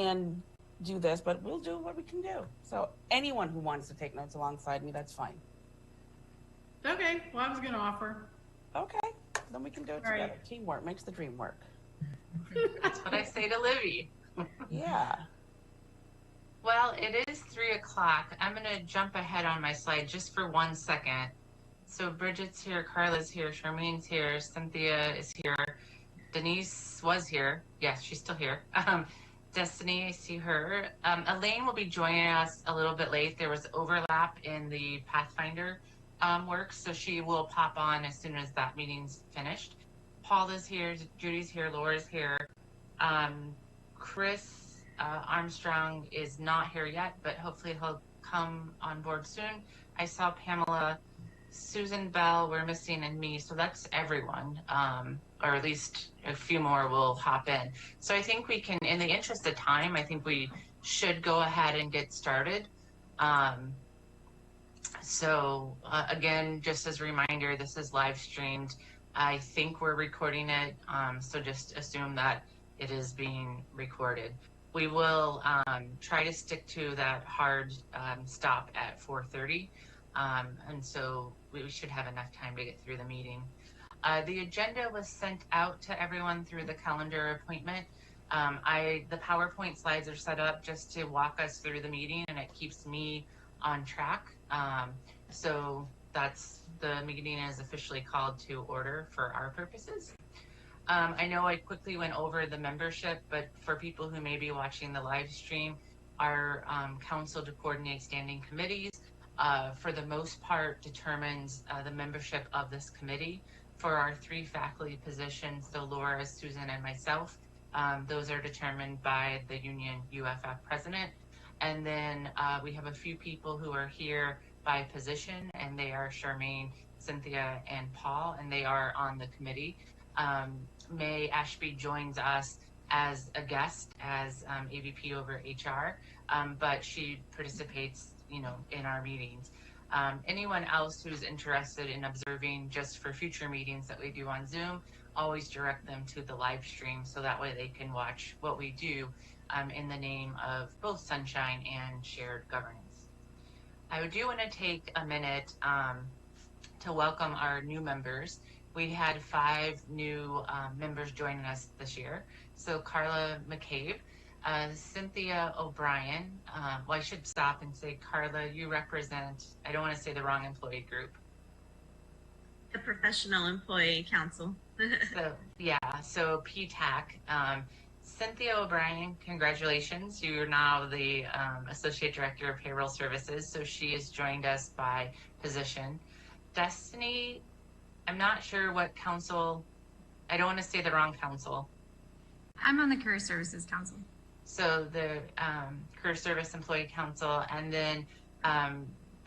and do this, but we'll do what we can do. So anyone who wants to take notes alongside me, that's fine. Okay, well, I was going to offer. Okay, then we can do it together. Right. Teamwork makes the dream work. That's what I say to Livy. Yeah. Well, it is 3 o'clock. I'm going to jump ahead on my slide just for 1 second. So Bridget's here, Carla's here, Charmaine's here, Cynthia is here, Denise was here. Yes, she's still here. Destiny, I see her. Elaine will be joining us a little bit late. There was overlap in the Pathfinder work, so she will pop on as soon as that meeting's finished. Paul is here, Judy's here, Laura's here. Chris Armstrong is not here yet, but hopefully he'll come on board soon. I saw Pamela, Susan Bell, we're missing, and me, so that's everyone, or at least a few more will hop in. So I think we can, in the interest of time, I think we should go ahead and get started. Again, just as a reminder, this is live streamed. I think we're recording it, so just assume that it is being recorded. We will try to stick to that hard stop at 4:30, and so we should have enough time to get through the meeting. The agenda was sent out to everyone through the calendar appointment. The PowerPoint slides are set up just to walk us through the meeting, and it keeps me on track. So the meeting is officially called to order for our purposes. I know I quickly went over the membership, but for people who may be watching the live stream, our council to coordinate standing committees, for the most part, determines the membership of this committee. For our 3 faculty positions, so Laura, Susan, and myself, those are determined by the union UFF president. And then we have a few people who are here by position, and they are Charmaine, Cynthia, and Paul, and they are on the committee. May Ashby joins us as a guest, as AVP over HR, but she participates, in our meetings. Anyone else who's interested in observing just for future meetings that we do on Zoom, always direct them to the live stream so that way they can watch what we do in the name of both Sunshine and shared governance. I do want to take a minute to welcome our new members. We had 5 new members joining us this year. So Carla McCabe, Cynthia O'Brien. Well, I should stop and say, Carla, you represent, I don't want to say the wrong employee group. The Professional Employee Council. So PTAC. Cynthia O'Brien, congratulations. You're now the Associate Director of Payroll Services. So she has joined us by position. Destiny, I'm not sure what council, I don't want to say the wrong council. I'm on the Career Services Council. So the Career Service Employee Council, and then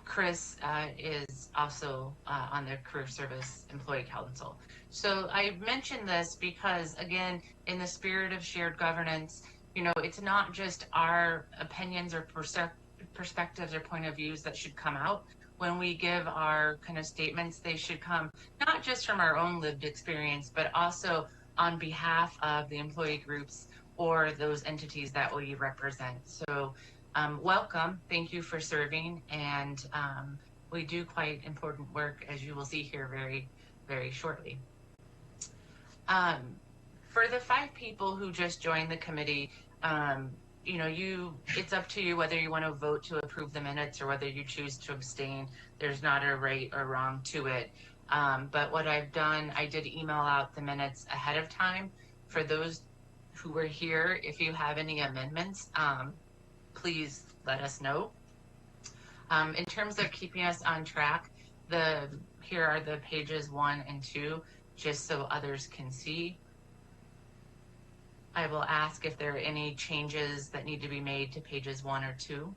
Chris is also on the Career Service Employee Council. So I mentioned this because, again, in the spirit of shared governance, it's not just our opinions or perspectives or point of views that should come out. When we give our kind of statements, they should come not just from our own lived experience, but also on behalf of the employee groups or those entities that we represent. So welcome, thank you for serving, and we do quite important work, as you will see here very, very shortly. For the 5 people who just joined the committee, it's up to you whether you want to vote to approve the minutes or whether you choose to abstain. There's not a right or wrong to it. But what I've done, I did email out the minutes ahead of time. For those who were here, if you have any amendments, please let us know. In terms of keeping us on track, here are the pages 1 and 2, just so others can see. I will ask if there are any changes that need to be made to pages 1 or 2.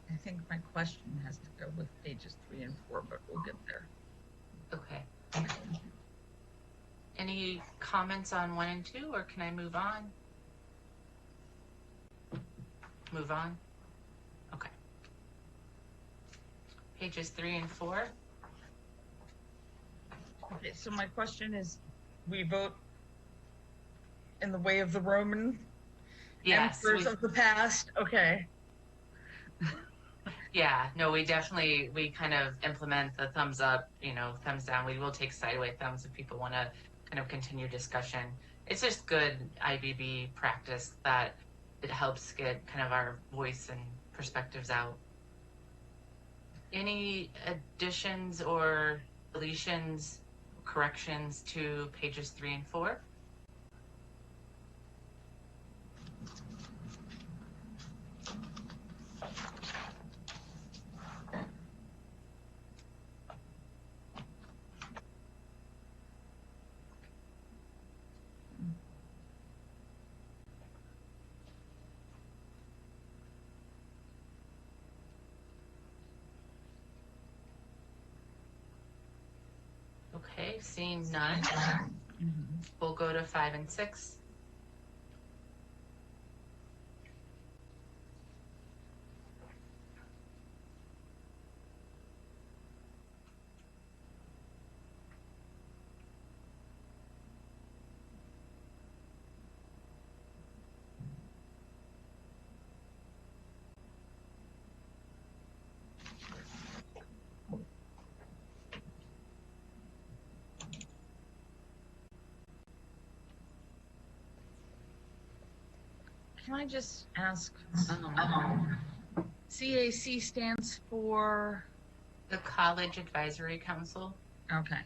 I think my question has to go with pages 3 and 4, but we'll get there. Okay. Any comments on 1 and 2, or can I move on? move on? Okay. Pages 3 and 4. Okay, so my question is, we vote in the way of the Roman Yes. emperors of the past? Okay. Yeah, no, we kind of implement the thumbs up, thumbs down. We will take sideway thumbs if people want to kind of continue discussion. It's just good IBB practice that it helps get kind of our voice and perspectives out. Any additions or deletions, corrections to pages 3 and 4? Okay, seeing none, we'll go to 5 and 6. Can I just ask, CAC stands for, The College Advisory Council, okay.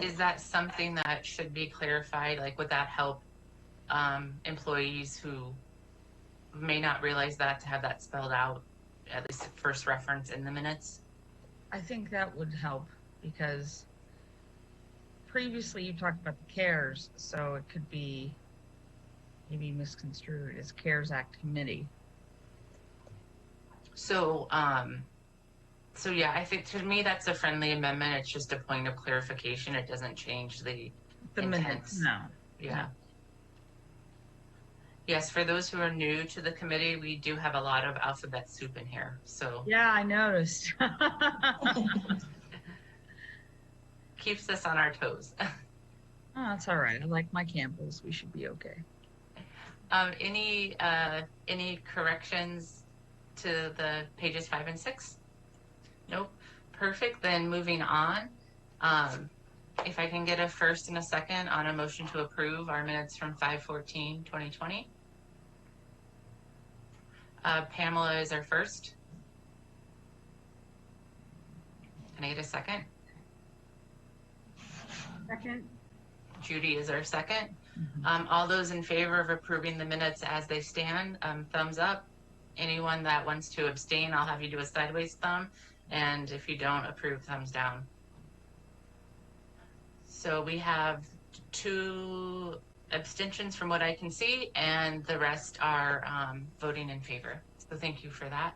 is that something that should be clarified? Like, would that help employees who may not realize that to have that spelled out, at least at first reference in the minutes? I think that would help because previously you talked about the CARES, so it could be maybe misconstrued as CARES Act Committee. So, so yeah, I think to me that's a friendly amendment. It's just a point of clarification. It doesn't change the Minutes, intents. no. Yeah. No. Yes, for those who are new to the committee, we do have a lot of alphabet soup in here. So Yeah, I noticed. keeps us on our toes. Oh, that's all right. I like my Campbells. We should be okay. Any corrections to the pages 5 and 6? Nope. Perfect. Then moving on. If I can get a first and a second on a motion to approve our minutes from 5/14/2020. Pamela is our first. Can I get a second? Second. Judy is our second. All those in favor of approving the minutes as they stand, thumbs up. Anyone that wants to abstain, I'll have you do a sideways thumb. And if you don't approve, thumbs down. So we have 2 abstentions from what I can see, and the rest are voting in favor. So thank you for that.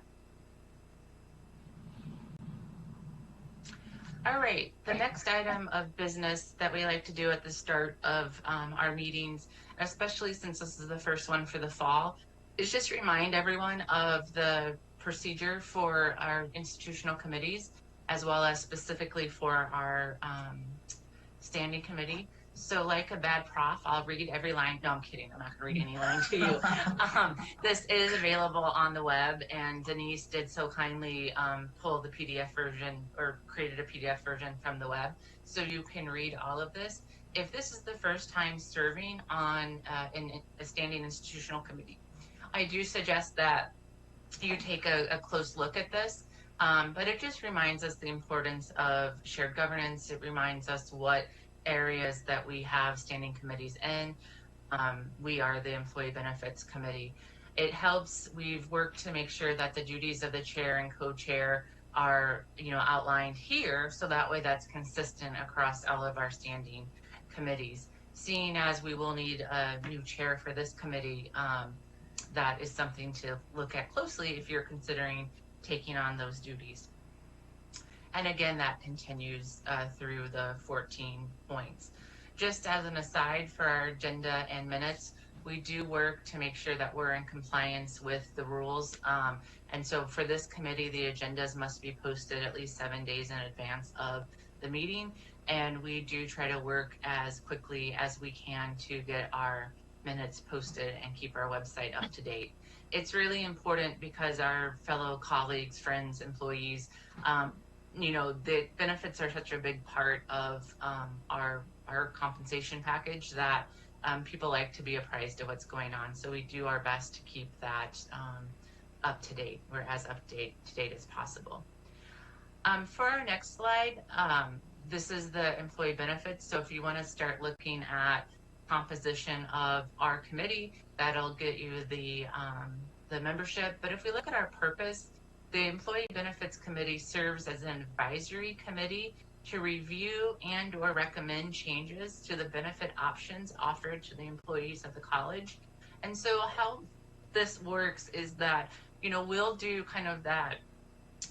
All right, the next item of business that we like to do at the start of our meetings, especially since this is the first one for the fall, is just remind everyone of the procedure for our institutional committees, as well as specifically for our standing committee. So like a bad prof, I'll read every line. No, I'm kidding. I'm not going to read any line to you. This is available on the web, and Denise did so kindly pull the PDF version or created a PDF version from the web, so you can read all of this. If this is the first time serving on in a standing institutional committee, I do suggest that you take a close look at this. But it just reminds us the importance of shared governance. It reminds us what areas that we have standing committees in. We are the Employee Benefits Committee. It helps, we've worked to make sure that the duties of the chair and co-chair are outlined here, so that way that's consistent across all of our standing committees. Seeing as we will need a new chair for this committee, that is something to look at closely if you're considering taking on those duties. And again, that continues through the 14 points. Just as an aside for our agenda and minutes, We do work to make sure that we're in compliance with the rules. And so for this committee, the agendas must be posted at least 7 days in advance of the meeting. And we do try to work as quickly as we can to get our minutes posted and keep our website up to date. It's really important because our fellow colleagues, friends, employees, the benefits are such a big part of our compensation package that people like to be apprised of what's going on. So we do our best to keep that up to date, or as up to date as possible. For our next slide, this is the employee benefits. So if you want to start looking at composition of our committee, that'll get you the membership. But if we look at our purpose, the Employee Benefits Committee serves as an advisory committee to review and or recommend changes to the benefit options offered to the employees of the college. And so how this works is that, we'll do kind of that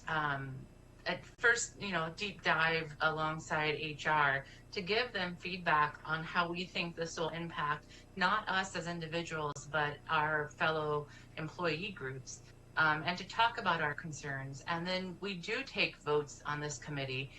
at first, deep dive alongside HR to give them feedback on how we think this will impact not us as individuals, but our fellow employee groups. And to talk about our concerns. And then we do take votes on this committee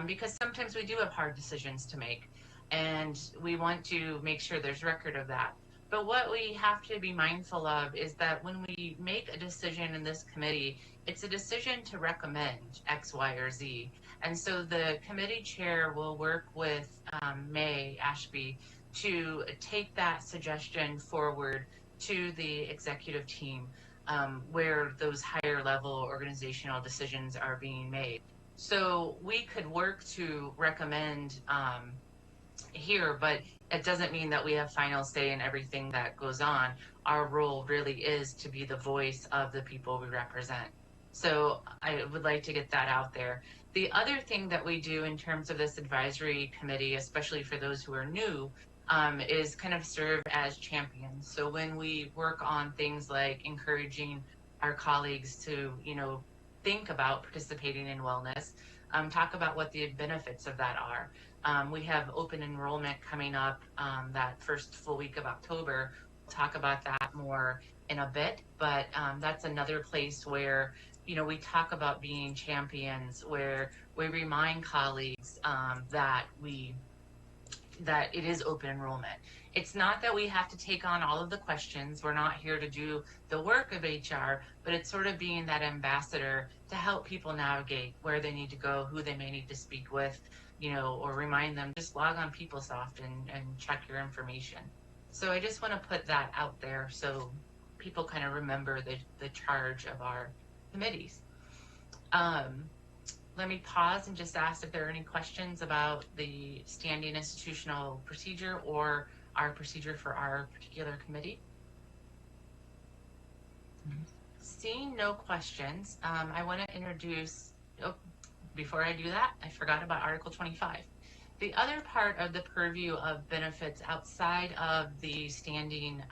because sometimes we do have hard decisions to make, and we want to make sure there's record of that. But what we have to be mindful of is that when we make a decision in this committee, it's a decision to recommend X, Y, or Z. And so the committee chair will work with May Ashby to take that suggestion forward to the executive team where those higher level organizational decisions are being made. So we could work to recommend here, but it doesn't mean that we have final say in everything that goes on. Our role really is to be the voice of the people we represent. So I would like to get that out there. The other thing that we do in terms of this advisory committee, especially for those who are new, is kind of serve as champions. So when we work on things like encouraging our colleagues to, think about participating in wellness, talk about what the benefits of that are. We have open enrollment coming up that first full week of October. We'll talk about that more in a bit, but that's another place where, we talk about being champions, where we remind colleagues that it is open enrollment. It's not that we have to take on all of the questions. We're not here to do the work of HR, but it's sort of being that ambassador to help people navigate where they need to go, who they may need to speak with, or remind them, just log on PeopleSoft and check your information. So I just want to put that out there so people kind of remember the charge of our committees. Let me pause and just ask if there are any questions about the standing institutional procedure or our procedure for our particular committee. Seeing no questions, I want to introduce, before I do that, I forgot about Article 25. The other part of the purview of benefits outside of the standing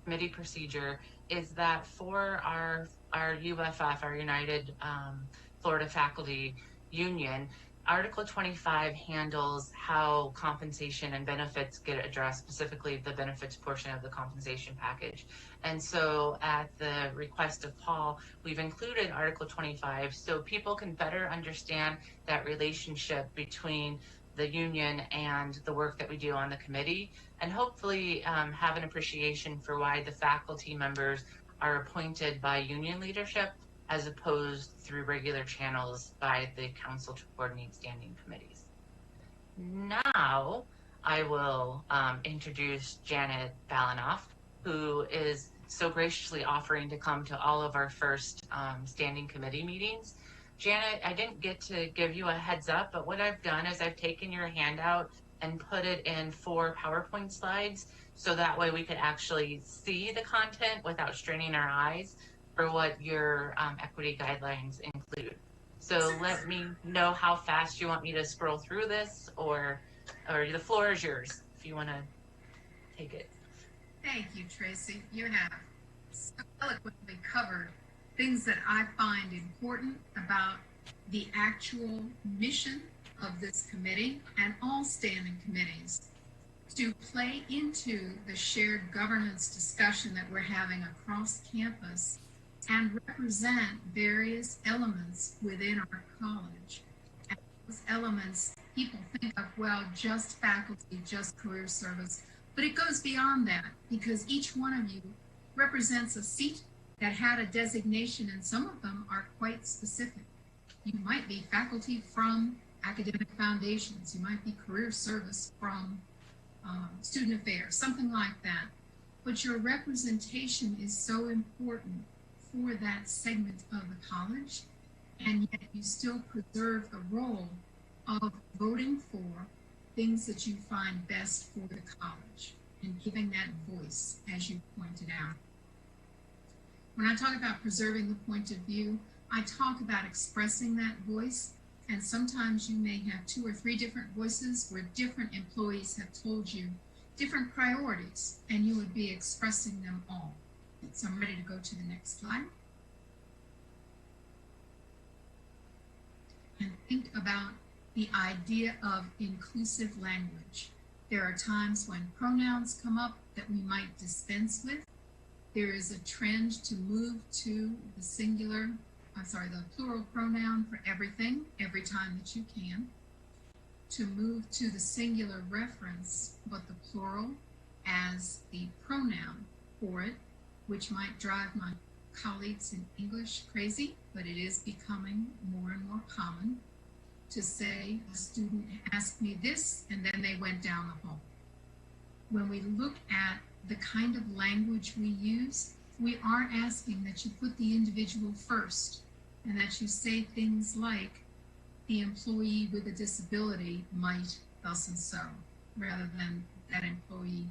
committee procedure is that for our UFF, our United Florida Faculty Union, Article 25 handles how compensation and benefits get addressed, specifically the benefits portion of the compensation package. And so at the request of Paul, we've included Article 25 so people can better understand that relationship between the union and the work that we do on the committee, and hopefully have an appreciation for why the faculty members are appointed by union leadership as opposed through regular channels by the council to coordinate standing committees. Now I will introduce Janet Balanoff, who is so graciously offering to come to all of our first standing committee meetings. Janet, I didn't get to give you a heads up, but what I've done is I've taken your handout and put it in 4 PowerPoint slides, so that way we could actually see the content without straining our eyes for what your equity guidelines include. So let me know how fast you want me to scroll through this, or the floor is yours if you want to take it. Thank you, Tracy. You have so eloquently covered things that I find important about the actual mission of this committee and all standing committees to play into the shared governance discussion that we're having across campus and represent various elements within our college. And those elements, people think of, well, just faculty, just career service, but it goes beyond that because each one of you represents a seat that had a designation, and some of them are quite specific. You might be faculty from academic foundations, you might be career service from student affairs, something like that. But your representation is so important for that segment of the college, and yet you still preserve the role of voting for things that you find best for the college and giving that voice, as you pointed out. When I talk about preserving the point of view, I talk about expressing that voice, and sometimes you may have 2 or 3 different voices where different employees have told you different priorities, and you would be expressing them all. So I'm ready to go to the next slide. And think about the idea of inclusive language. There are times when pronouns come up that we might dispense with. There is a trend to move to the plural pronoun for everything, every time that you can. To move to the singular reference, but the plural as the pronoun for it, which might drive my colleagues in English crazy, but it is becoming more and more common to say, a student asked me this, and then they went down the hall. When we look at the kind of language we use, we are asking that you put the individual first, and that you say things like, the employee with a disability might thus and so, rather than that employee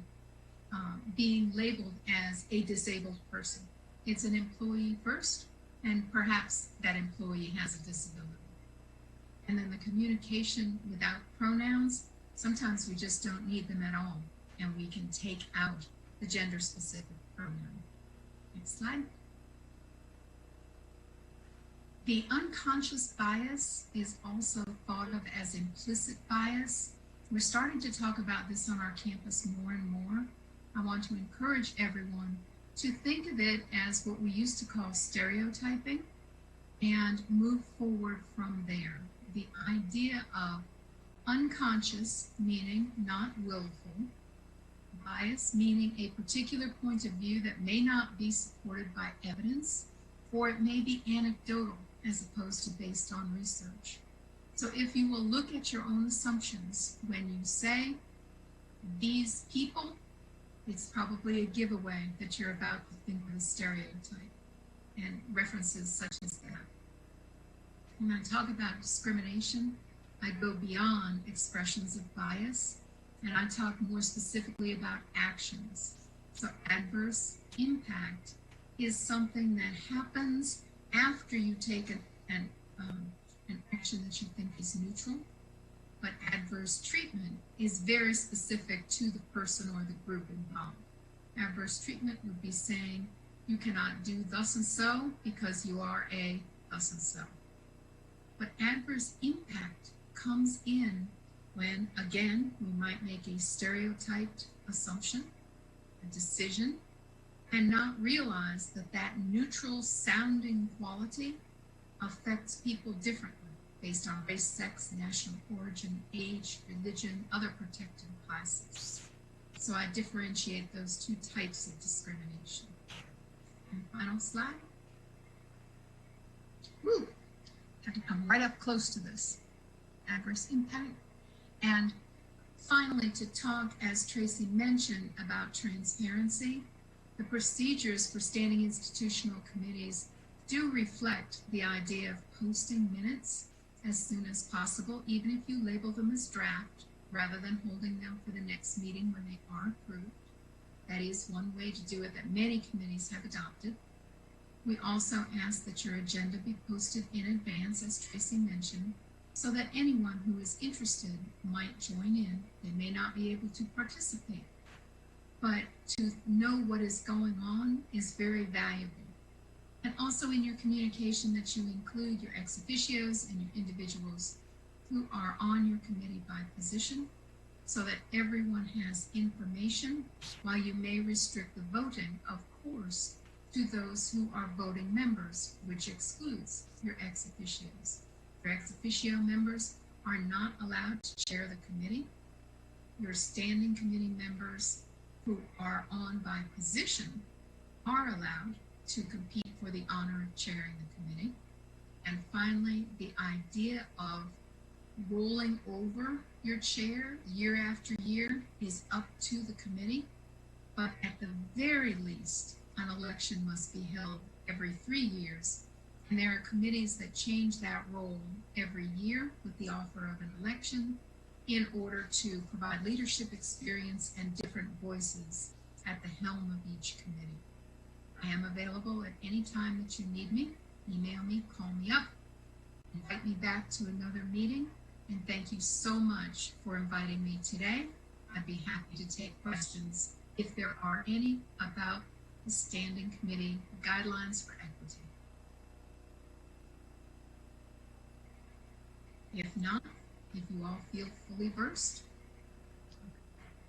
being labeled as a disabled person. It's an employee first, and perhaps that employee has a disability. And then the communication without pronouns, sometimes we just don't need them at all, and we can take out the gender-specific pronoun. Next slide. The unconscious bias is also thought of as implicit bias. We're starting to talk about this on our campus more and more. I want to encourage everyone to think of it as what we used to call stereotyping and move forward from there. The idea of unconscious, meaning not willful, bias, meaning a particular point of view that may not be supported by evidence, or it may be anecdotal as opposed to based on research. So if you will look at your own assumptions when you say these people, it's probably a giveaway that you're about to think of a stereotype and references such as that. When I talk about discrimination, I go beyond expressions of bias, and I talk more specifically about actions. So adverse impact is something that happens after you take an action that you think is neutral, but adverse treatment is very specific to the person or the group involved. Adverse treatment would be saying you cannot do thus and so because you are a thus and so. But adverse impact comes in when, again, we might make a stereotyped assumption, a decision, and not realize that that neutral sounding quality affects people differently based on race, sex, national origin, age, religion, other protected classes. So I differentiate those 2 types of discrimination. And final slide. Woo! Have to come right up close to this. Adverse impact. And finally, to talk, as Tracy mentioned, about transparency, the procedures for standing institutional committees do reflect the idea of posting minutes as soon as possible, even if you label them as draft, rather than holding them for the next meeting when they are approved. That is one way to do it that many committees have adopted. We also ask that your agenda be posted in advance, as Tracy mentioned, so that anyone who is interested might join in. They may not be able to participate, but to know what is going on is very valuable. And also in your communication that you include your ex officios and your individuals who are on your committee by position, so that everyone has information. While you may restrict the voting, of course, to those who are voting members, which excludes your ex officios. Your ex officio members are not allowed to chair the committee. Your standing committee members who are on by position are allowed to compete for the honor of chairing the committee. And finally, the idea of rolling over your chair year after year is up to the committee, but at the very least, an election must be held every 3 years. And there are committees that change that role every year with the offer of an election in order to provide leadership experience and different voices at the helm of each committee. I am available at any time that you need me. Email me, call me up, invite me back to another meeting, and thank you so much for inviting me today. I'd be happy to take questions if there are any about the Standing Committee Guidelines for Equity. If not, if you all feel fully versed.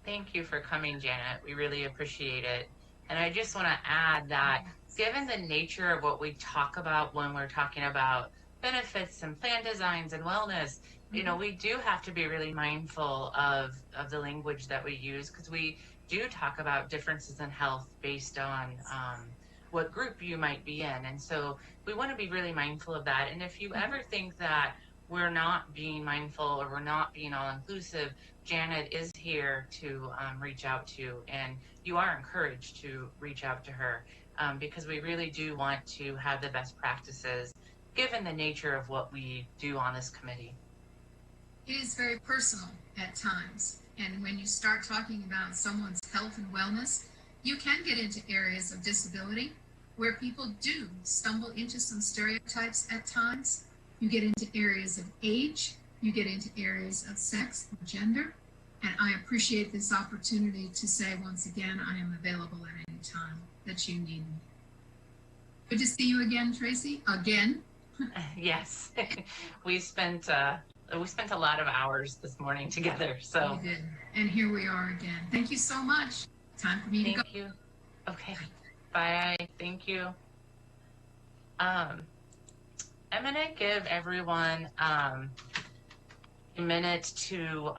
Thank you for coming, Janet. We really appreciate it. And I just want to add that given the nature of what we talk about when we're talking about benefits and plan designs and wellness, you know, we do have to be really mindful of the language that we use, because we do talk about differences in health based on what group you might be in. And so we want to be really mindful of that. And if you ever think that we're not being mindful or we're not being all inclusive, Janet is here to reach out to, and you are encouraged to reach out to her because we really do want to have the best practices given the nature of what we do on this committee. It is very personal at times. And when you start talking about someone's health and wellness, you can get into areas of disability where people do stumble into some stereotypes at times. You get into areas of age, you get into areas of sex and gender. And I appreciate this opportunity to say once again, I am available at any time that you need me. Good to see you again, Tracy. Again. Yes, we spent a lot of hours this morning together. So We did. And here we are again. Thank you so much. Time for me to go. thank you. Okay, bye. Thank you. I'm gonna give everyone a minute to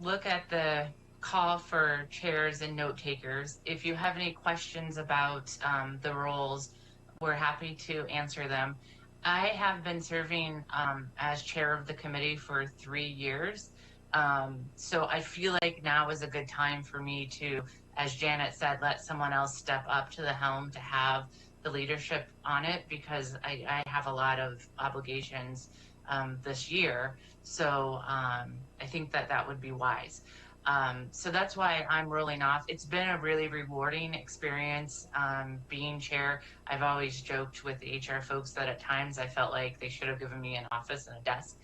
look at the call for chairs and note takers. If you have any questions about the roles, we're happy to answer them. I have been serving as chair of the committee for 3 years. So I feel like now is a good time for me to, as Janet said, let someone else step up to the helm to have the leadership on it, because I have a lot of obligations this year. So I think that would be wise. So that's why I'm rolling off. It's been a really rewarding experience being chair. I've always joked with the HR folks that at times I felt like they should have given me an office and a desk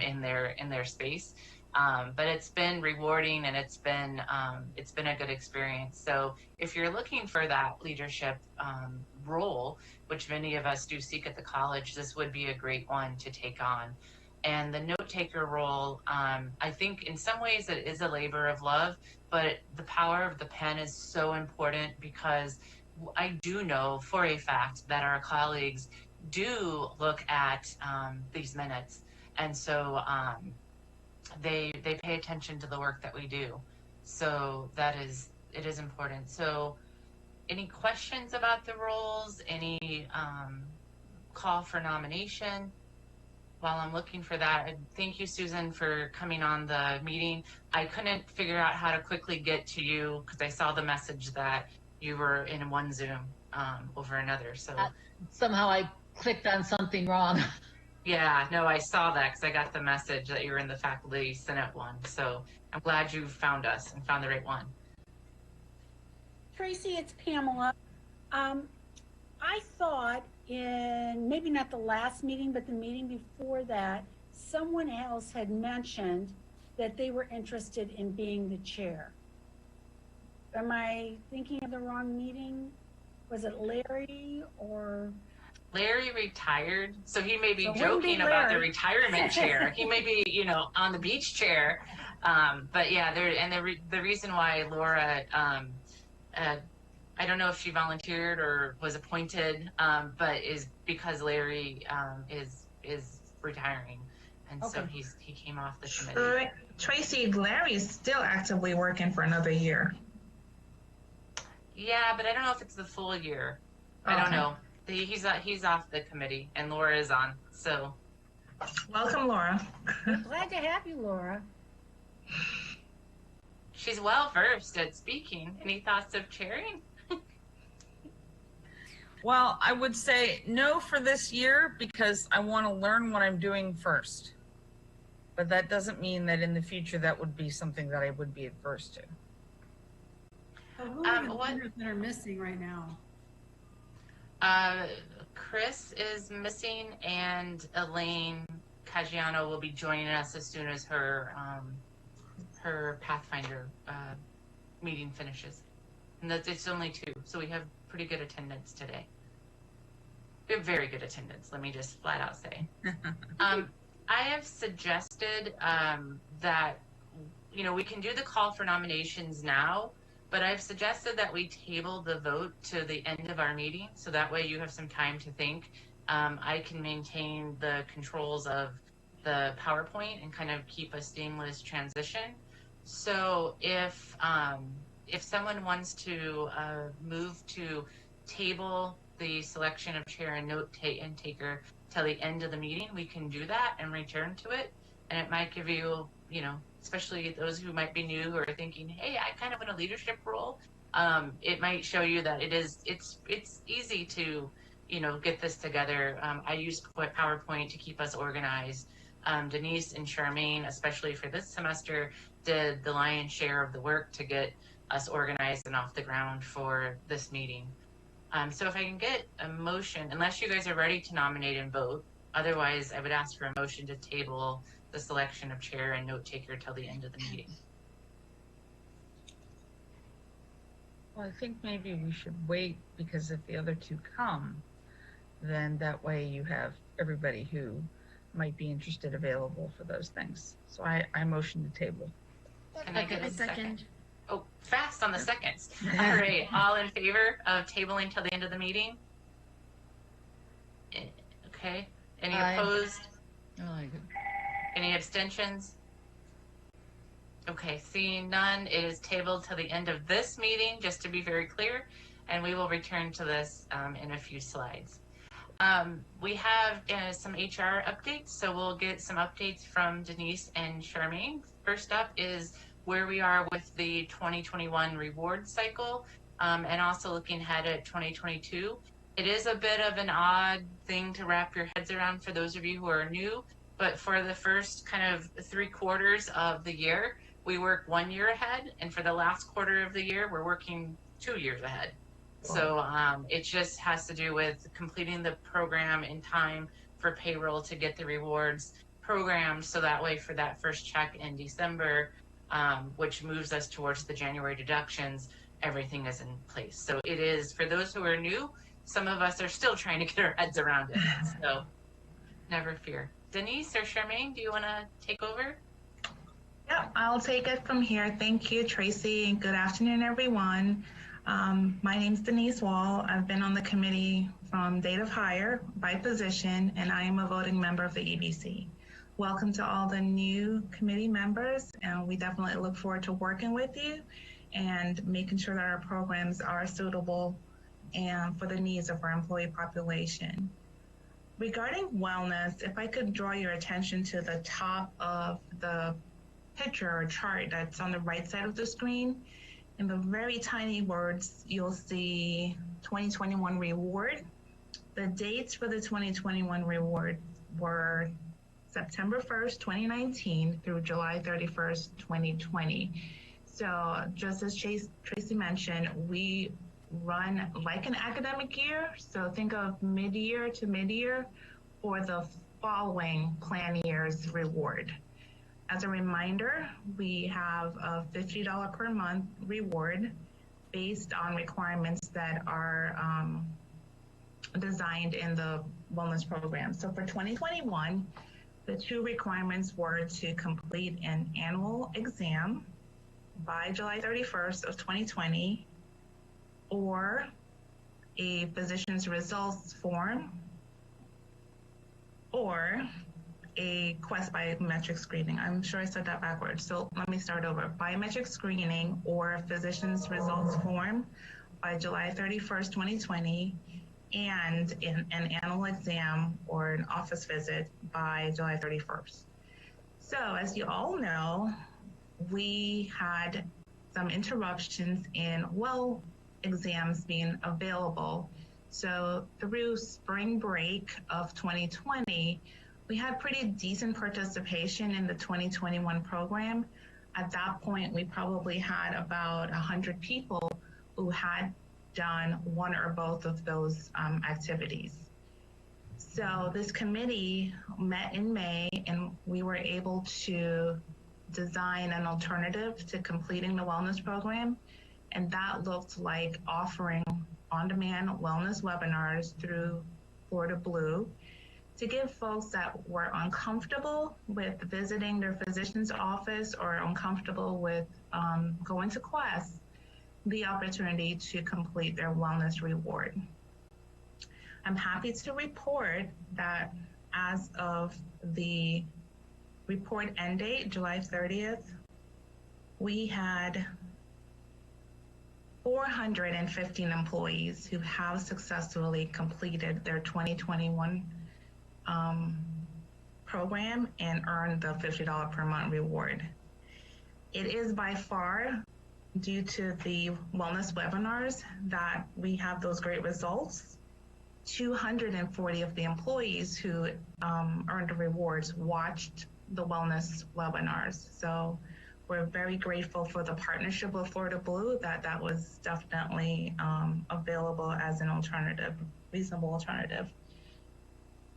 in their space. But it's been rewarding, and it's been a good experience. So if you're looking for that leadership role, which many of us do seek at the college, this would be a great one to take on. And the note taker role, I think in some ways it is a labor of love, but the power of the pen is so important, because I do know for a fact that our colleagues do look at these minutes. And so they pay attention to the work that we do. So it is important. So any questions about the roles? Any call for nomination? While I'm looking for that, thank you, Susan, for coming on the meeting. I couldn't figure out how to quickly get to you because I saw the message that you were in one Zoom over another. So somehow I clicked on something wrong. Yeah, no, I saw that because I got the message that you were in the faculty senate one. So I'm glad you found us and found the right one. Tracy, it's Pamela. I thought in maybe not the last meeting, but the meeting before that, someone else had mentioned that they were interested in being the chair. Am I thinking of the wrong meeting? Was it Larry or? Larry retired, so he may be So joking about the retirement chair. He may be, on the beach chair. But yeah, the reason why Laura, I don't know if she volunteered or was appointed, but is because Larry is retiring, and so Okay. he came off the committee. Tracy, Larry is still actively working for another year. Yeah, but I don't know if it's the full year. I don't Okay. know. He's off the committee, and Laura is on. So Welcome, Laura. We're glad to have you, Laura. she's well versed at speaking. Any thoughts of chairing? Well, I would say no for this year because I want to learn what I'm doing first. But that doesn't mean that in the future that would be something that I would be adverse to. So who are the What? members that are missing right now? Chris is missing, and Elaine Caggiano will be joining us as soon as her Pathfinder meeting finishes. And it's only 2, so we have pretty good attendance today. We have very good attendance, let me just flat out say. I have suggested that, we can do the call for nominations now, but I've suggested that we table the vote to the end of our meeting, so that way you have some time to think. I can maintain the controls of the PowerPoint and kind of keep a seamless transition. So if someone wants to move to table the selection of chair and note taker till the end of the meeting, we can do that and return to it. And it might give you, especially those who might be new who are thinking, hey, I kind of want a leadership role. It might show you that it's easy to, get this together. I use PowerPoint to keep us organized. Denise and Charmaine, especially for this semester, did the lion's share of the work to get us organized and off the ground for this meeting. So if I can get a motion, unless you guys are ready to nominate and vote, otherwise I would ask for a motion to table the selection of chair and note taker till the end of the meeting. Well, I think maybe we should wait because if the other 2 come, then that way you have everybody who might be interested available for those things. So I motion to table. Can I get a second? Oh, fast on the seconds. All right, all in favor of tabling till the end of the meeting? Okay. Any opposed? I like it. Any abstentions? Okay, seeing none, it is tabled till the end of this meeting, just to be very clear, and we will return to this in a few slides. We have some HR updates, so we'll get some updates from Denise and Charmaine. First up is where we are with the 2021 reward cycle, and also looking ahead at 2022. It is a bit of an odd thing to wrap your heads around for those of you who are new, but for the first kind of 3 quarters of the year, we work 1 year ahead, and for the last quarter of the year, we're working 2 years ahead. So it just has to do with completing the program in time for payroll to get the rewards programmed, so that way for that first check in December, which moves us towards the January deductions, everything is in place. So it is, for those who are new, some of us are still trying to get our heads around it. So never fear. Denise or Charmaine, do you want to take over? Yeah, I'll take it from here. Thank you, Tracy, and good afternoon, everyone. My name's Denise Wall. I've been on the committee from date of hire by position, and I am a voting member of the EBC. Welcome to all the new committee members, and we definitely look forward to working with you and making sure that our programs are suitable and for the needs of our employee population. Regarding wellness, if I could draw your attention to the top of the picture or chart that's on the right side of the screen. In the very tiny words, you'll see 2021 reward. The dates for the 2021 reward were September 1st, 2019 through July 31st, 2020. So just as Tracy mentioned, we run like an academic year. So think of mid-year to mid-year for the following plan year's reward. As a reminder, we have a $50 per month reward based on requirements that are designed in the wellness program. So for 2021, The two requirements were to complete an annual exam by July 31st of 2020 or a physician's results form or a Quest biometric screening. I'm sure I said that backwards. So let me start over. Biometric screening or a physician's results form by July 31st, 2020, and an annual exam or an office visit by July 31st. So as you all know, we had some interruptions in well exams being available. So through spring break of 2020, we had pretty decent participation in the 2021 program. At that point, we probably had about 100 people who had done one or both of those activities. So this committee met in May and we were able to design an alternative to completing the wellness program. And that looked like offering on-demand wellness webinars through Florida Blue to give folks that were uncomfortable with visiting their physician's office or uncomfortable with going to Quest the opportunity to complete their wellness reward. I'm happy to report that as of the report end date, July 30th, we had 415 employees who have successfully completed their 2021 program and earned the $50 per month reward. It is by far due to the wellness webinars that we have those great results. 240 of the employees who earned the rewards watched the wellness webinars. So we're very grateful for the partnership with Florida Blue that was definitely available as an alternative, reasonable alternative.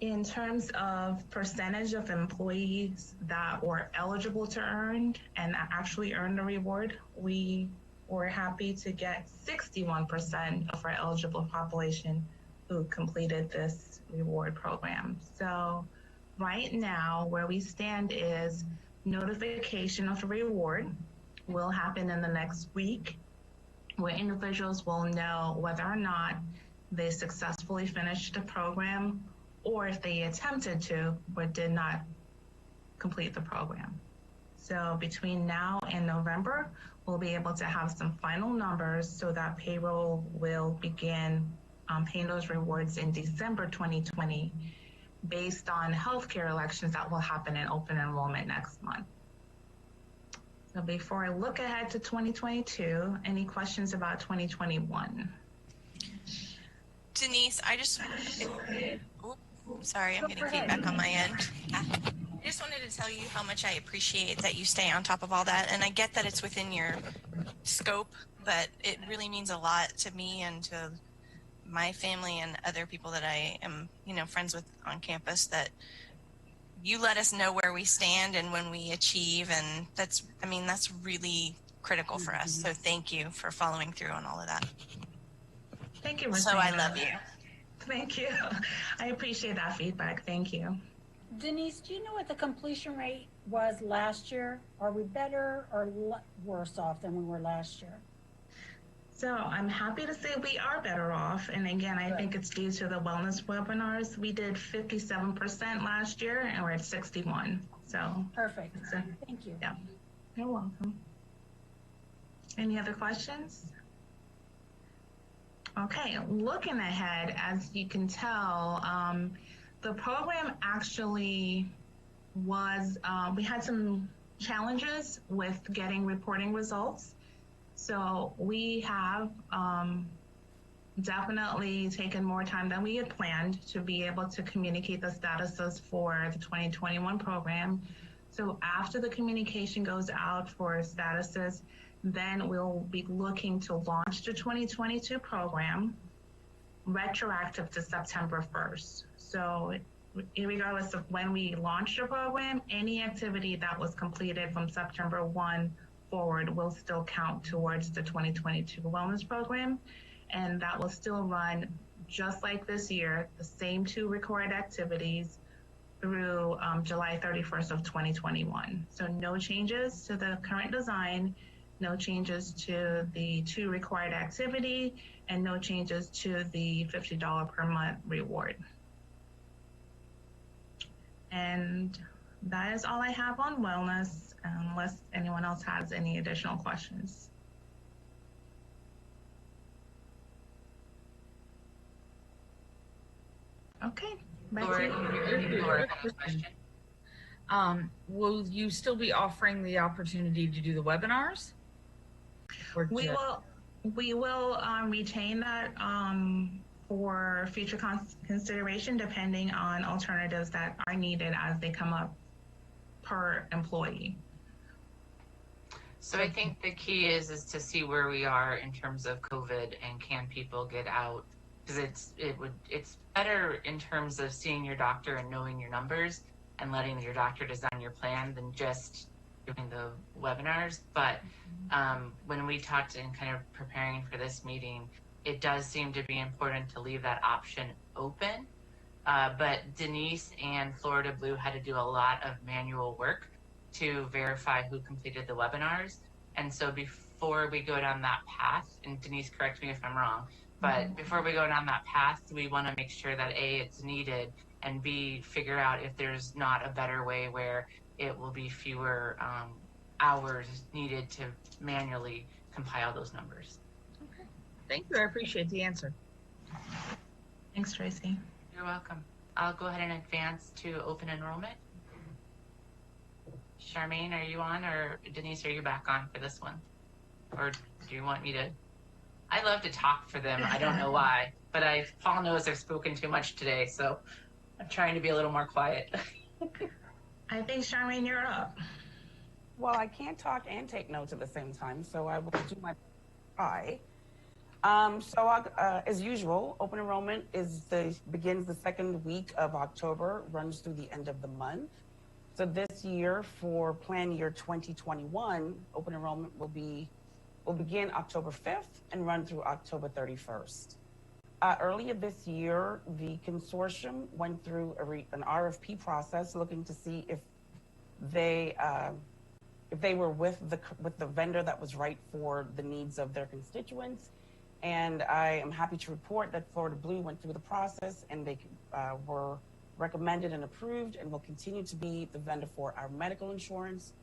In terms of percentage of employees that were eligible to earn and actually earned the reward, we were happy to get 61% of our eligible population who completed this reward program. So right now, where we stand is notification of the reward will happen in the next week, where individuals will know whether or not they successfully finished the program or if they attempted to but did not complete the program. So between now and November, we'll be able to have some final numbers so that payroll will begin paying those rewards in December 2020 based on healthcare elections that will happen in open enrollment next month. So before I look ahead to 2022, any questions about 2021? Denise, sorry, I'm getting feedback on my end. I just wanted to tell you how much I appreciate that you stay on top of all that. And I get that it's within your scope, but it really means a lot to me and to my family and other people that I am, friends with on campus, that you let us know where we stand and when we achieve. And that's really critical for us. So thank you for following through on all of that. Thank you. So I love you. Thank you. I appreciate that feedback. Thank you. Denise, do you know what the completion rate was last year? Are we better or worse off than we were last year? So I'm happy to say we are better off. And again, I think it's due to the wellness webinars. We did 57% last year and we're at 61. So perfect. Thank you. Yeah, you're welcome. Any other questions? Okay, looking ahead, as you can tell, the program actually was, we had some challenges with getting reporting results. So we have definitely taken more time than we had planned to be able to communicate the statuses for the 2021 program. So after the communication goes out for statuses, then we'll be looking to launch the 2022 program retroactive to September 1st. So regardless of when we launch the program, any activity that was completed from September 1 forward will still count towards the 2022 wellness program. And that will still run just like this year, the same 2 required activities, through July 31st of 2021. So no changes to the current design, no changes to the 2 required activity, and no changes to the $50 per month reward. And that is all I have on wellness, unless anyone else has any additional questions. Okay, back to you. Laura, question. Will you still be offering the opportunity to do the webinars? We will retain that for future consideration, depending on alternatives that are needed as they come up per employee. So I think the key is to see where we are in terms of COVID and can people get out, because it's better in terms of seeing your doctor and knowing your numbers and letting your doctor design your plan than just doing the webinars. But when we talked and kind of preparing for this meeting, it does seem to be important to leave that option open. But Denise and Florida Blue had to do a lot of manual work to verify who completed the webinars. And so before we go down that path, and Denise, correct me if I'm wrong, but before we go down that path, we want to make sure that A, it's needed, and B, figure out if there's not a better way where it will be fewer hours needed to manually compile those numbers. Okay. Thank you. I appreciate the answer. Thanks, Tracy. You're welcome. I'll go ahead and advance to open enrollment. Charmaine, are you on, or Denise, are you back on for this one? Or do you want me to? I love to talk for them. I don't know why, but Paul knows I've spoken too much today, so I'm trying to be a little more quiet. I think, Charmaine, you're up. Well, I can't talk and take notes at the same time, so I will do my try. As usual, open enrollment begins the second week of October, runs through the end of the month. So this year, for plan year 2021, open enrollment will begin October 5th and run through October 31st. Earlier this year, the consortium went through an RFP process looking to see if they were with the vendor that was right for the needs of their constituents. And I am happy to report that Florida Blue went through the process, and they were recommended and approved, and will continue to be the vendor for our medical insurance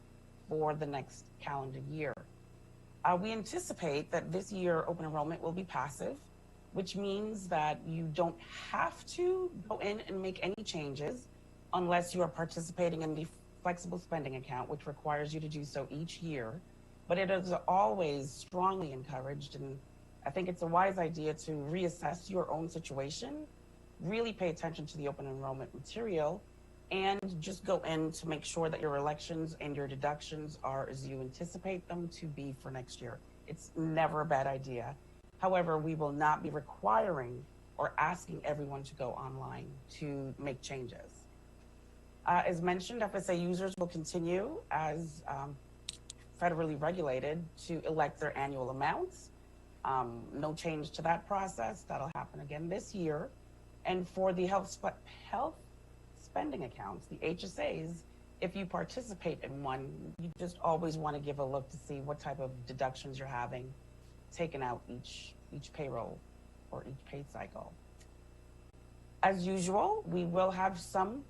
for the next calendar year. We anticipate that this year open enrollment will be passive, which means that you don't have to go in and make any changes unless you are participating in the flexible spending account, which requires you to do so each year. But it is always strongly encouraged, and I think it's a wise idea to reassess your own situation, really pay attention to the open enrollment material, and just go in to make sure that your elections and your deductions are as you anticipate them to be for next year. It's never a bad idea. However, we will not be requiring or asking everyone to go online to make changes. As mentioned, FSA users will continue as federally regulated to elect their annual amounts. No change to that process. That'll happen again this year. And for the health spending accounts, the HSAs, if you participate in one, you just always want to give a look to see what type of deductions you're having taken out each payroll or each pay cycle. As usual, we will have some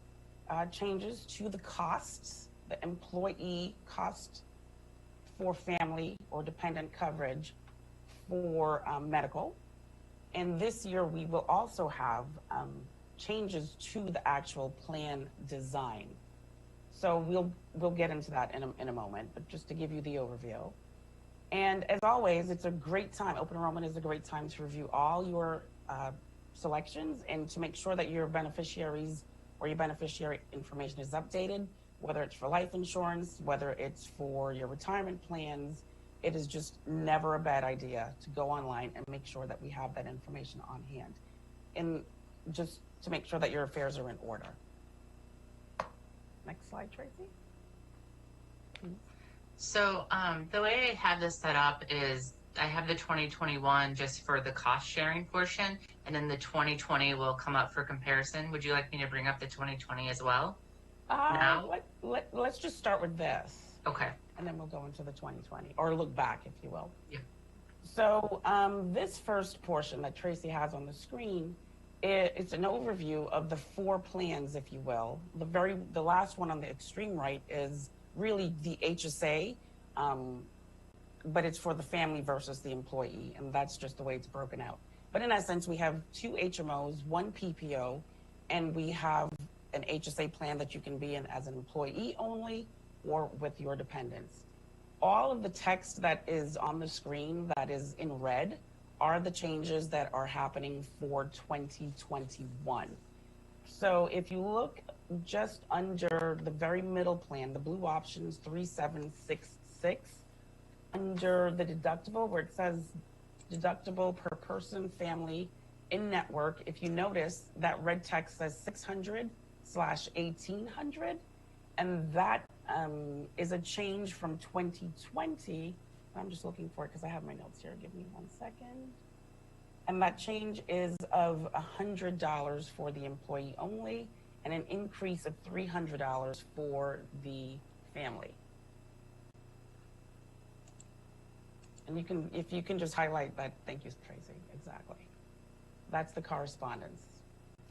changes to the costs, the employee cost for family or dependent coverage for medical. And this year we will also have changes to the actual plan design. So we'll get into that in a moment, but just to give you the overview. And as always, it's a great time. Open enrollment is a great time to review all your selections and to make sure that your beneficiaries or your beneficiary information is updated, whether it's for life insurance, whether it's for your retirement plans. It is just never a bad idea to go online and make sure that we have that information on hand, and just to make sure that your affairs are in order. Next slide, Tracy. So the way I have this set up is I have the 2021 just for the cost sharing portion, and then the 2020 will come up for comparison. Would you like me to bring up the 2020 as well? Now? Let's just start with this. Okay. And then we'll go into the 2020, or look back, if you will. Yeah. So this first portion that Tracy has on the screen, it's an overview of the 4 plans, if you will. The last one on the extreme right is really the HSA, but it's for the family versus the employee, and that's just the way it's broken out. But in essence, we have 2 HMOs, 1 PPO, and we have an HSA plan that you can be in as an employee only or with your dependents. All of the text that is on the screen that is in red are the changes that are happening for 2021. So if you look just under the very middle plan, the blue options 3766, under the deductible where it says deductible per person, family, in network, if you notice that red text says 600/1800, and that is a change from 2020. I'm just looking for it because I have my notes here. Give me 1 second. And that change is of $100 for the employee only and an increase of $300 for the family. And you can, if you can just highlight that, thank you, Tracy, exactly. That's the correspondence.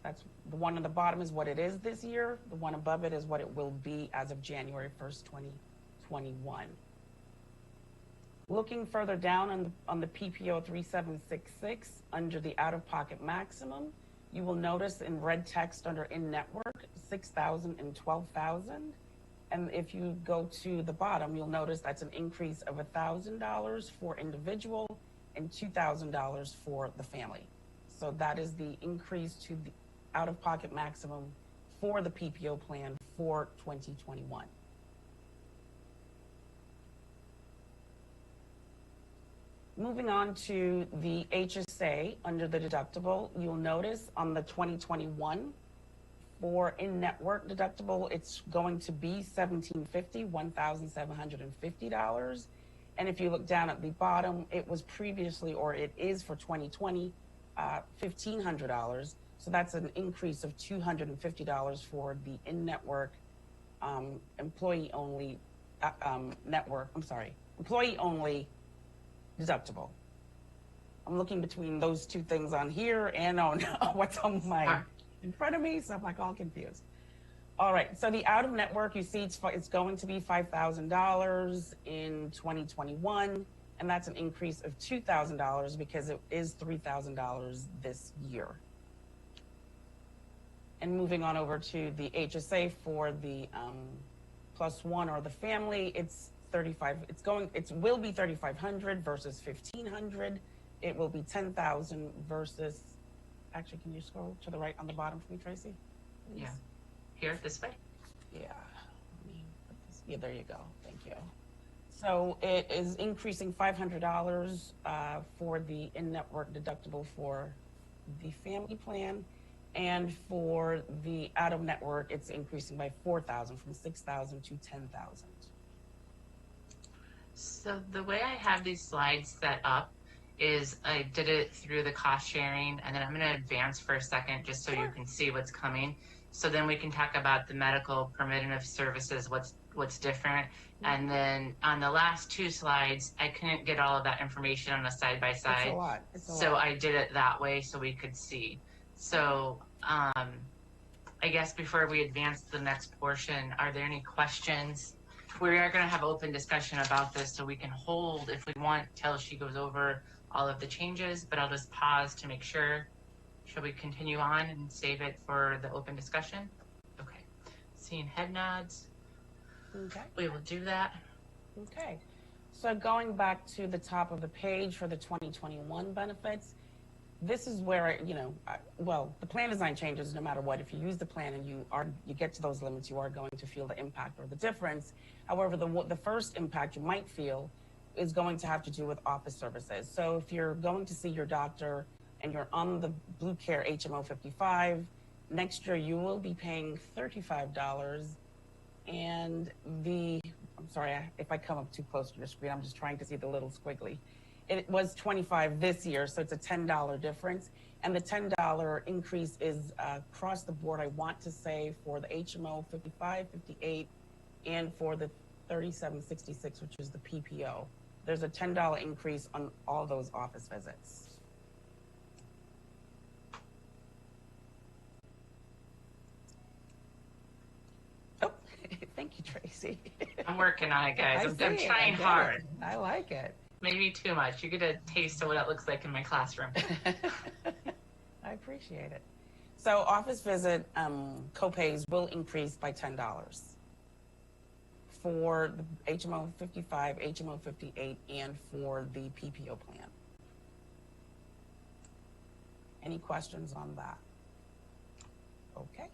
That's the one on the bottom is what it is this year. The one above it is what it will be as of January 1st, 2021. Looking further down on the PPO 3766, under the out-of-pocket maximum, you will notice in red text under in-network, 6,000 and 12,000. And if you go to the bottom, you'll notice that's an increase of $1,000 for individual and $2,000 for the family. So that is the increase to the out-of-pocket maximum for the PPO plan for 2021. Moving on to the HSA under the deductible, you'll notice on the 2021 for in-network deductible, it's going to be $1,750, $1,750. And if you look down at the bottom, it was previously, or it is for 2020, $1,500. So that's an increase of $250 for the in-network employee-only employee-only deductible. I'm looking between those 2 things on here and on what's on my in front of me, so I'm like all confused. All right, so the out-of-network, you see it's going to be $5,000 in 2021, and that's an increase of $2,000 because it is $3,000 this year. And moving on over to the HSA for the +1 or the family, it's it will be 3,500 versus 1,500. It will be 10,000 versus, actually, can you scroll to the right on the bottom for me, Tracy? Please? Yeah. Here, this way? Yeah. Yeah, there you go. Thank you. So it is increasing $500 for the in-network deductible for the family plan. And for the out-of-network, it's increasing by $4,000 from $6,000 to $10,000. So the way I have these slides set up is I did it through the cost sharing, and then I'm going to advance for a second just so you can see what's coming. So then we can talk about the medical preventative services, what's different. And then on the last 2 slides, I couldn't get all of that information on a side-by-side. It's a lot. So I did it that way so we could see. So I guess before we advance to the next portion, are there any questions? We are going to have open discussion about this, so we can hold if we want till she goes over all of the changes, but I'll just pause to make sure. Shall we continue on and save it for the open discussion? Okay. Seeing head nods. Okay. We will do that. Okay. So going back to the top of the page for the 2021 benefits, this is where, the plan design changes no matter what. If you use the plan and you get to those limits, you are going to feel the impact or the difference. However, the first impact you might feel is going to have to do with office services. So if you're going to see your doctor and you're on the Blue Care HMO 55, next year you will be paying $35. And I'm sorry if I come up too close to your screen, I'm just trying to see the little squiggly. It was 25 this year, so it's a $10 difference. And the $10 increase is across the board, I want to say, for the HMO 55, 58, and for the 3766, which is the PPO. There's a $10 increase on all those office visits. Oh, thank you, Tracy. I'm working on it, guys. I'm trying I hard. I like it. Maybe too much. You get a taste of what it looks like in my classroom. I appreciate it. So office visit copays will increase by $10 for the HMO 55, HMO 58, and for the PPO plan. Any questions on that? Okay.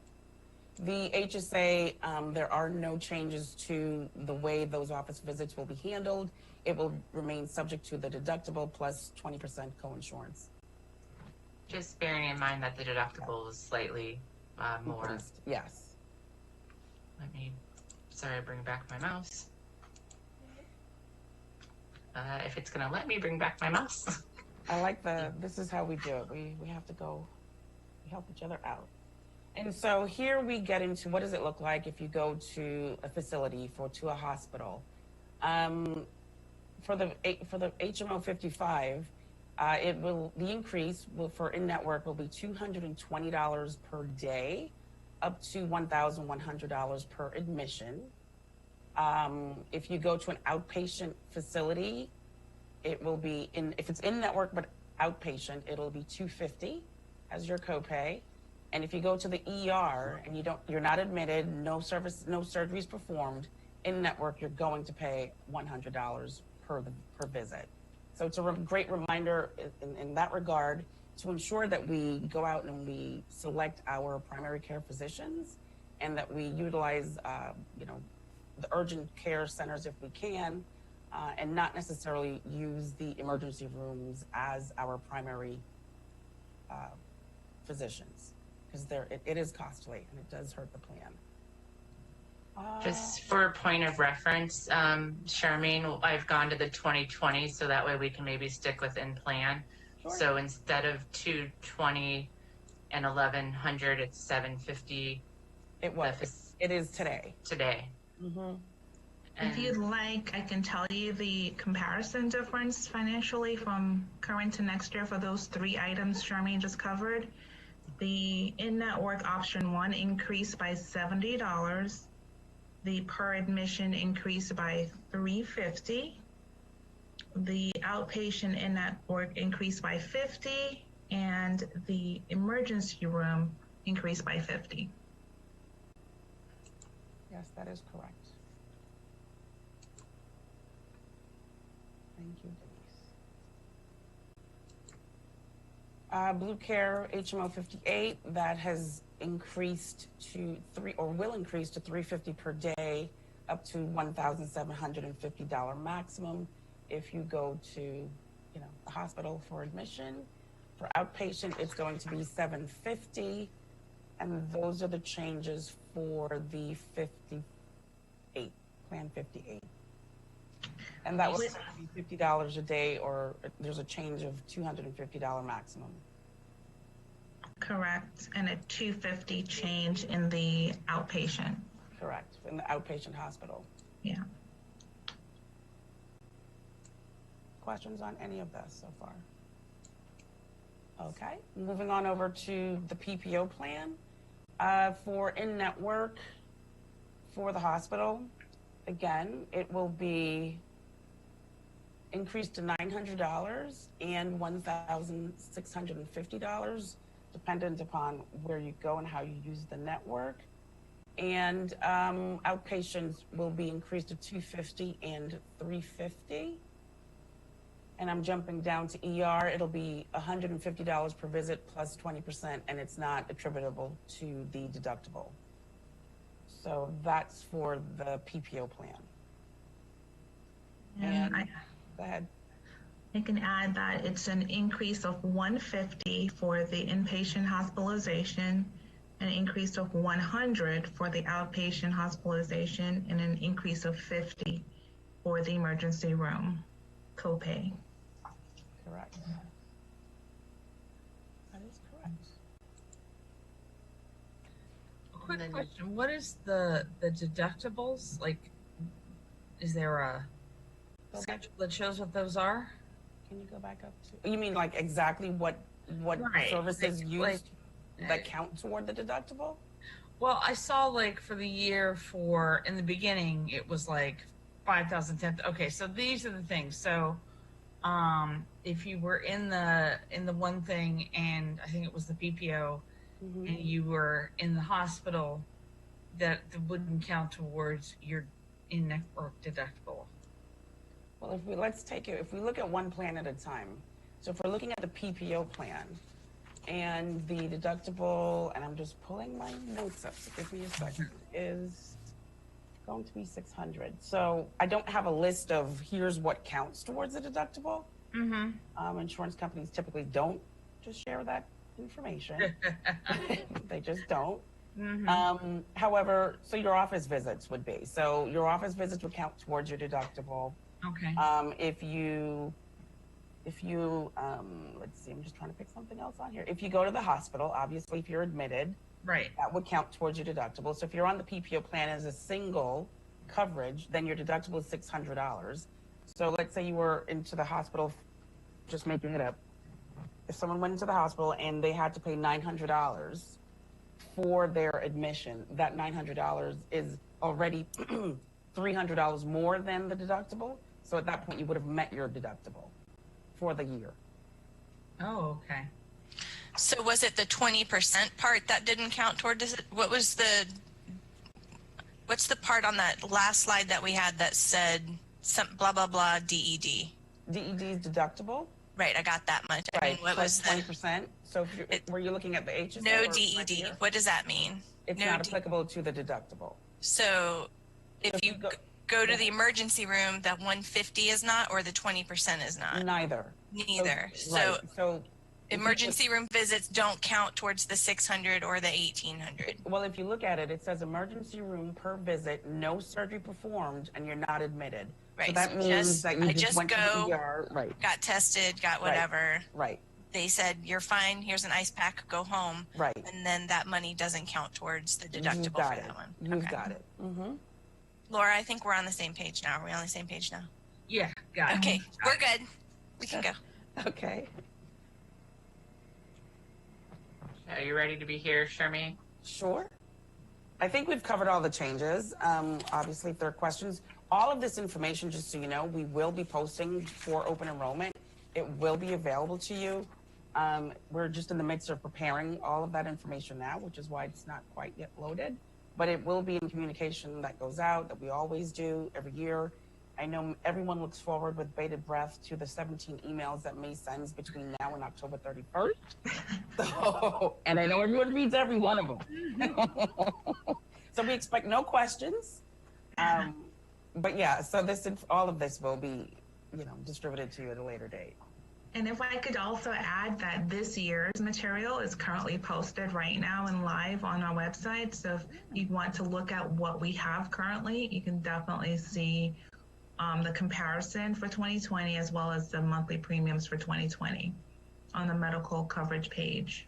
The HSA, there are no changes to the way those office visits will be handled. It will remain subject to the deductible plus 20% coinsurance. Just bearing in mind that the deductible is slightly more. Increased, yes. Let me, sorry, bring back my mouse. If it's gonna let me bring back my mouse. I like this is how we do it. We have to go, we help each other out. And so here we get into what does it look like if you go to a facility to a hospital. For the HMO 55, the increase for in-network will be $220 per day, up to $1,100 per admission. If you go to an outpatient facility, it will be if it's in-network but outpatient, it'll be $250 as your copay. And if you go to the ER and you're not admitted, no surgeries performed, in-network, you're going to pay $100 per visit. So it's a great reminder in that regard to ensure that we go out and we select our primary care physicians and that we utilize, the urgent care centers if we can, and not necessarily use the emergency rooms as our primary physicians, because it is costly and it does hurt the plan. Just for a point of reference, Charmaine, I've gone to the 2020, so that way we can maybe stick within plan. Sure. So instead of 220 and 1100, it's 750. It was. It is today. Today. Mm-hmm. If you'd like, I can tell you the comparison difference financially from current to next year for those three items Charmaine just covered. The in-network option 1 increased by $70. The per admission increased by $350. The outpatient in-network increased by $50, and the emergency room increased by $50. Yes, that is correct. Thank you, Denise. Blue Care HMO 58, that has increased to will increase to $350 per day, up to $1,750 maximum if you go to, the hospital for admission. For outpatient, it's going to be $750, and those are the changes for the 58, Plan 58. And that was $50 a day, or there's a change of $250 maximum. Correct, and a $250 change in the outpatient. Correct, in the outpatient hospital. Yeah. Questions on any of this so far? Okay, moving on over to the PPO plan. For in-network for the hospital, again, it will be increased to $900 and $1,650, dependent upon where you go and how you use the network. And outpatients will be increased to $250 and $350. And I'm jumping down to ER. It'll be $150 per visit plus 20%, and it's not attributable to the deductible. So that's for the PPO plan. And go ahead. I can add that it's an increase of $150 for the inpatient hospitalization, an increase of $100 for the outpatient hospitalization, and an increase of $50 for the emergency room copay. correct. That is correct. Quick question. What is the deductibles? Like, is there a schedule that shows what those are? Can you go back up to, you mean like exactly what Right. services Like, used that count toward the deductible? Well, I saw like for the year for, in the beginning, it was like 5,000, 10,000. Okay, so these are the things. So if you were in the one thing, and I think it was the PPO, Mm-hmm. and you were in the hospital, that wouldn't count towards your in-network deductible. Well, if we look at one plan at a time. So if we're looking at the PPO plan and the deductible, and I'm just pulling my notes up, so give me a second, is going to be 600. So I don't have a list of here's what counts towards the deductible. Mm-hmm. Insurance companies typically don't just share that information. They just don't. Mm-hmm. However, so your office visits would be. So your office visits would count towards your deductible. Okay. If you let's see, I'm just trying to pick something else on here. If you go to the hospital, obviously, if you're admitted, Right. that would count towards your deductible. So if you're on the PPO plan as a single coverage, then your deductible is $600. So let's say you were into the hospital, just making it up. If someone went into the hospital and they had to pay $900 for their admission, that $900 is already $300 more than the deductible. So at that point, you would have met your deductible for the year. Oh, okay. So was it the 20% part that didn't count toward this? What's the part on that last slide that we had that said some blah, blah, blah, DED? DED's deductible? Right, I got that much. Right, I mean, what was the 20%? So were you looking at the HSA? no or DED? right here? What does that mean? It's No not applicable to the deductible. So if you go to the emergency room, that 150 is not, or the 20% is not? Neither. Neither. Right. So emergency room visits don't count towards the 600 or the 1,800. Well, if you look at it, it says emergency room per visit, no surgery performed, and you're not admitted. Right. So that means that you just went to the ER. Right. Got tested, got whatever. Right. They said, you're fine, here's an ice pack, go home. Right. And then that money doesn't count towards the deductible for that one. You've got it. Mm-hmm. Laura, I think we're on the same page now. Are we on the same page now? Yeah, got it. Okay, we're good. We can go. Okay. Are you ready to be here, Sharmeen? Sure. I think we've covered all the changes. Obviously, if there are questions, all of this information, just so you know, we will be posting for open enrollment. It will be available to you. We're just in the midst of preparing all of that information now, which is why it's not quite yet loaded. But it will be in communication that goes out, that we always do every year. I know everyone looks forward with bated breath to the 17 emails that May sends between now and October 31st. So, and I know everyone reads every one of them. So we expect no questions. But yeah, so all of this will be, distributed to you at a later date. And if I could also add that this year's material is currently posted right now and live on our website. So if you want to look at what we have currently, you can definitely see the comparison for 2020 as well as the monthly premiums for 2020 on the medical coverage page.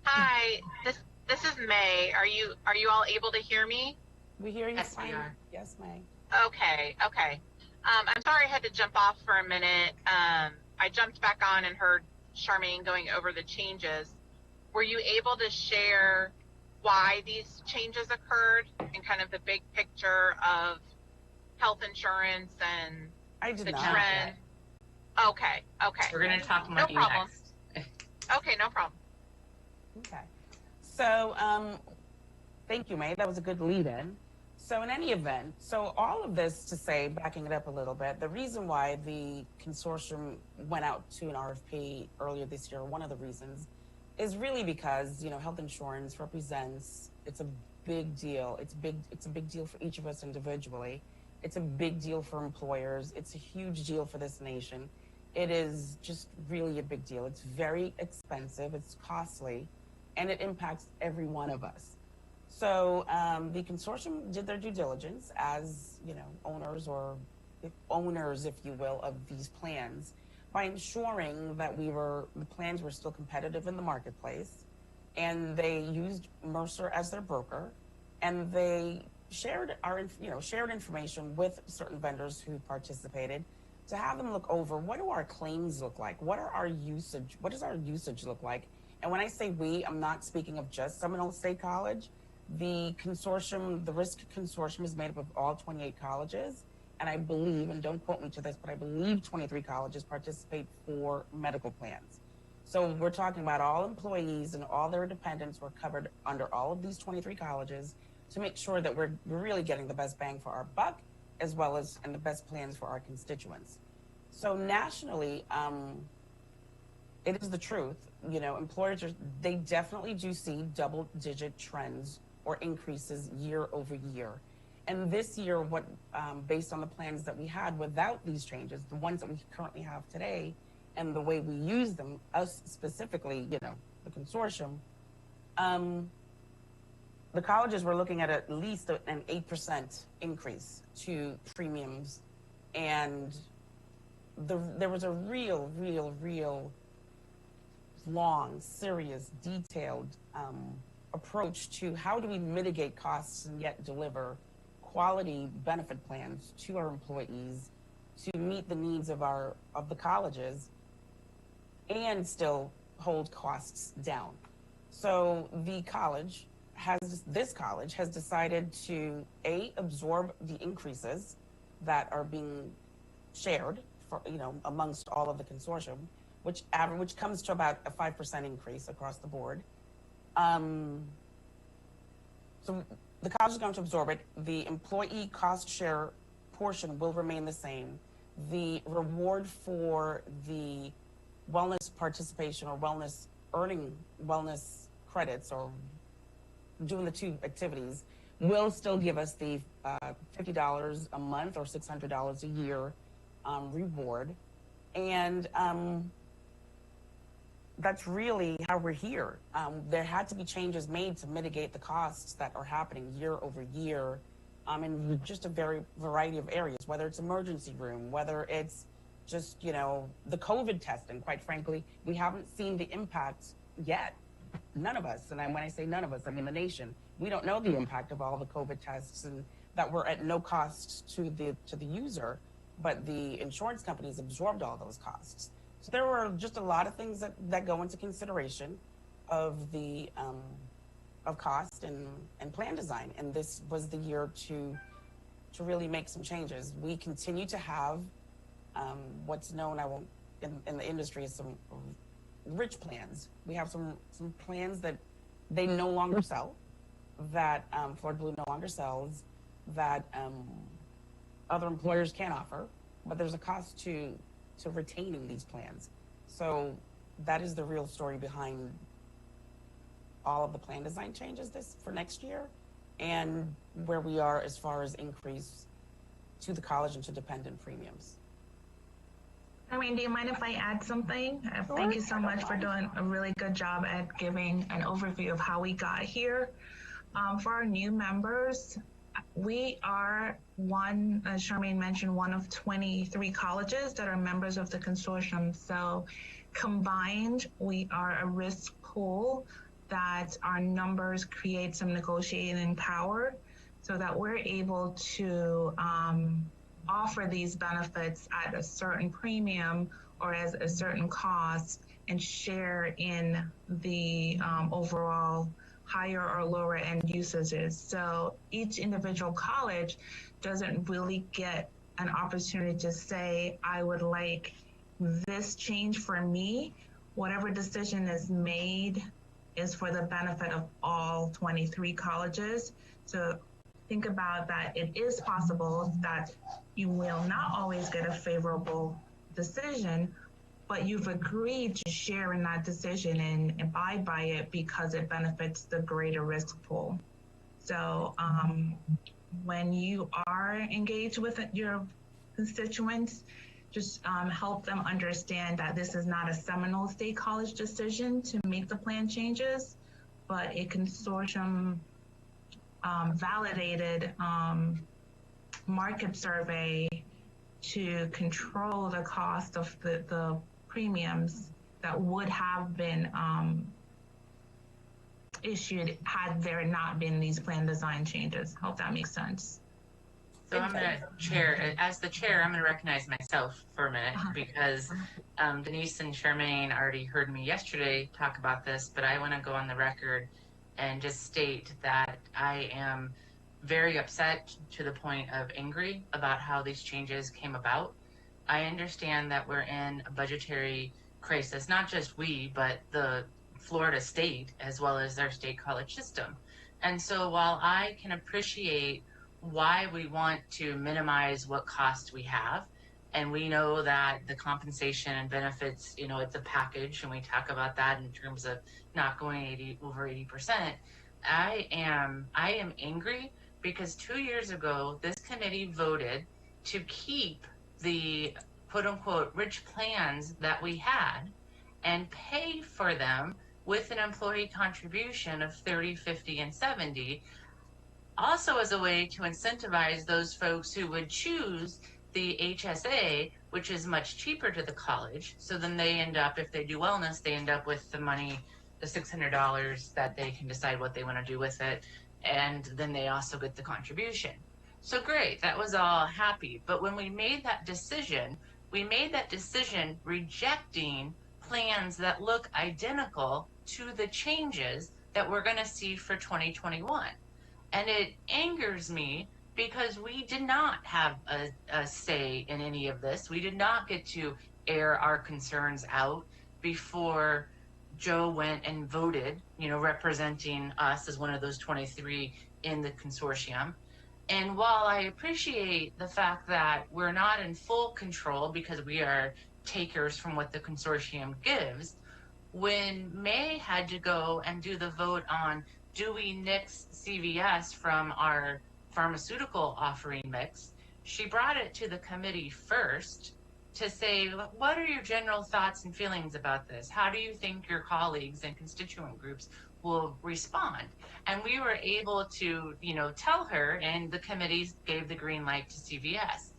Hi, this is May. Are you all able to hear me? We hear you. Yes, fine. we are. Yes, May. Okay. I'm sorry I had to jump off for a minute. I jumped back on and heard Charmaine going over the changes. Were you able to share why these changes occurred and kind of the big picture of health insurance and the trend? Okay. We're going to talk about you next. Okay, no problem. Okay. So, thank you, May. That was a good lead-in. So in any event, so all of this to say, backing it up a little bit, the reason why the consortium went out to an RFP earlier this year, one of the reasons, is really because, health insurance represents, it's a big deal. It's a big deal for each of us individually. It's a big deal for employers. It's a huge deal for this nation. It is just really a big deal. It's very expensive, it's costly, and it impacts every one of us. So the consortium did their due diligence as, owners, if you will, of these plans by ensuring that the plans were still competitive in the marketplace, and they used Mercer as their broker, and they shared shared information with certain vendors who participated to have them look over what do our claims look like, what does our usage look like. And when I say we, I'm not speaking of just Seminole State College. The consortium, the risk consortium, is made up of all 28 colleges, and I believe, and don't quote me to this, but I believe 23 colleges participate for medical plans. So we're talking about all employees and all their dependents were covered under all of these 23 colleges to make sure that we're really getting the best bang for our buck, as well as and the best plans for our constituents. So nationally, it is the truth. Employers they definitely do see double-digit trends or increases year over year. And this year, based on the plans that we had without these changes, the ones that we currently have today, and the way we use them, us specifically, the consortium, the colleges were looking at least an 8% increase to premiums. And there was a real long, serious, detailed approach to how do we mitigate costs and yet deliver quality benefit plans to our employees to meet the needs of the colleges and still hold costs down. So this college has decided to absorb the increases that are being shared for, amongst all of the consortium, which comes to about a 5% increase across the board. So the college is going to absorb it. The employee cost share portion will remain the same. The reward for the wellness participation or earning wellness credits or doing the two activities will still give us the $50 a month or $600 a year reward. And that's really how we're here. There had to be changes made to mitigate the costs that are happening year over year in just a variety of areas, whether it's emergency room, whether it's just, the COVID testing. Quite frankly, we haven't seen the impact yet. None of us, and when I say none of us, I mean the nation. We don't know the impact of all the COVID tests and that were at no cost to the user, but the insurance companies absorbed all those costs. So there were just a lot of things that go into consideration of the of cost and plan design. And this was the year to really make some changes. We continue to have what's known in the industry as some rich plans. We have some plans that they no longer sell, that Florida Blue no longer sells, that other employers can't offer, but there's a cost to retaining these plans. So that is the real story behind all of the plan design changes for next year and where we are as far as increase to the college and to dependent premiums. Irene, do you mind if I add something? Thank you so much for doing a really good job at giving an overview of how we got here. For our new members, we are as Charmaine mentioned, one of 23 colleges that are members of the consortium. So combined, we are a risk pool that our numbers create some negotiating power so that we're able to offer these benefits at a certain premium or as a certain cost and share in the overall higher or lower end usages. So each individual college doesn't really get an opportunity to say, I would like this change for me. Whatever decision is made is for the benefit of all 23 colleges. So think about that. It is possible that you will not always get a favorable decision, but you've agreed to share in that decision and abide by it because it benefits the greater risk pool. So when you are engaged with your constituents, just help them understand that this is not a Seminole State College decision to make the plan changes, but a consortium validated market survey to control the cost of the premiums that would have been issued had there not been these plan design changes. Hope that makes sense. So I'm gonna chair, as the chair, I'm gonna recognize myself for a minute because Denise and Charmaine already heard me yesterday talk about this, but I wanna go on the record and just state that I am very upset to the point of angry about how these changes came about. I understand that we're in a budgetary crisis, not just we, but the Florida state as well as their state college system. And so while I can appreciate why we want to minimize what cost we have, and we know that the compensation and benefits, you know, it's a package, and we talk about that in terms of not going over 80%. I am angry because 2 years ago, this committee voted to keep the quote unquote rich plans that we had and pay for them with an employee contribution of 30, 50, and 70, also as a way to incentivize those folks who would choose the HSA, which is much cheaper to the college. So then they end up, if they do wellness, they end up with the money, the $600 that they can decide what they want to do with it. And then they also get the contribution. So great, that was all happy. But when we made that decision rejecting plans that look identical to the changes that we're going to see for 2021. And it angers me because we did not have a say in any of this. We did not get to air our concerns out before Joe went and voted, you know, representing us as one of those 23 in the consortium. And while I appreciate the fact that we're not in full control because we are takers from what the consortium gives, when May had to go and do the vote on do we nix CVS from our pharmaceutical offering mix, she brought it to the committee first to say, what are your general thoughts and feelings about this? How do you think your colleagues and constituent groups will respond? And we were able to, you know, tell her, and the committees gave the green light to CVS.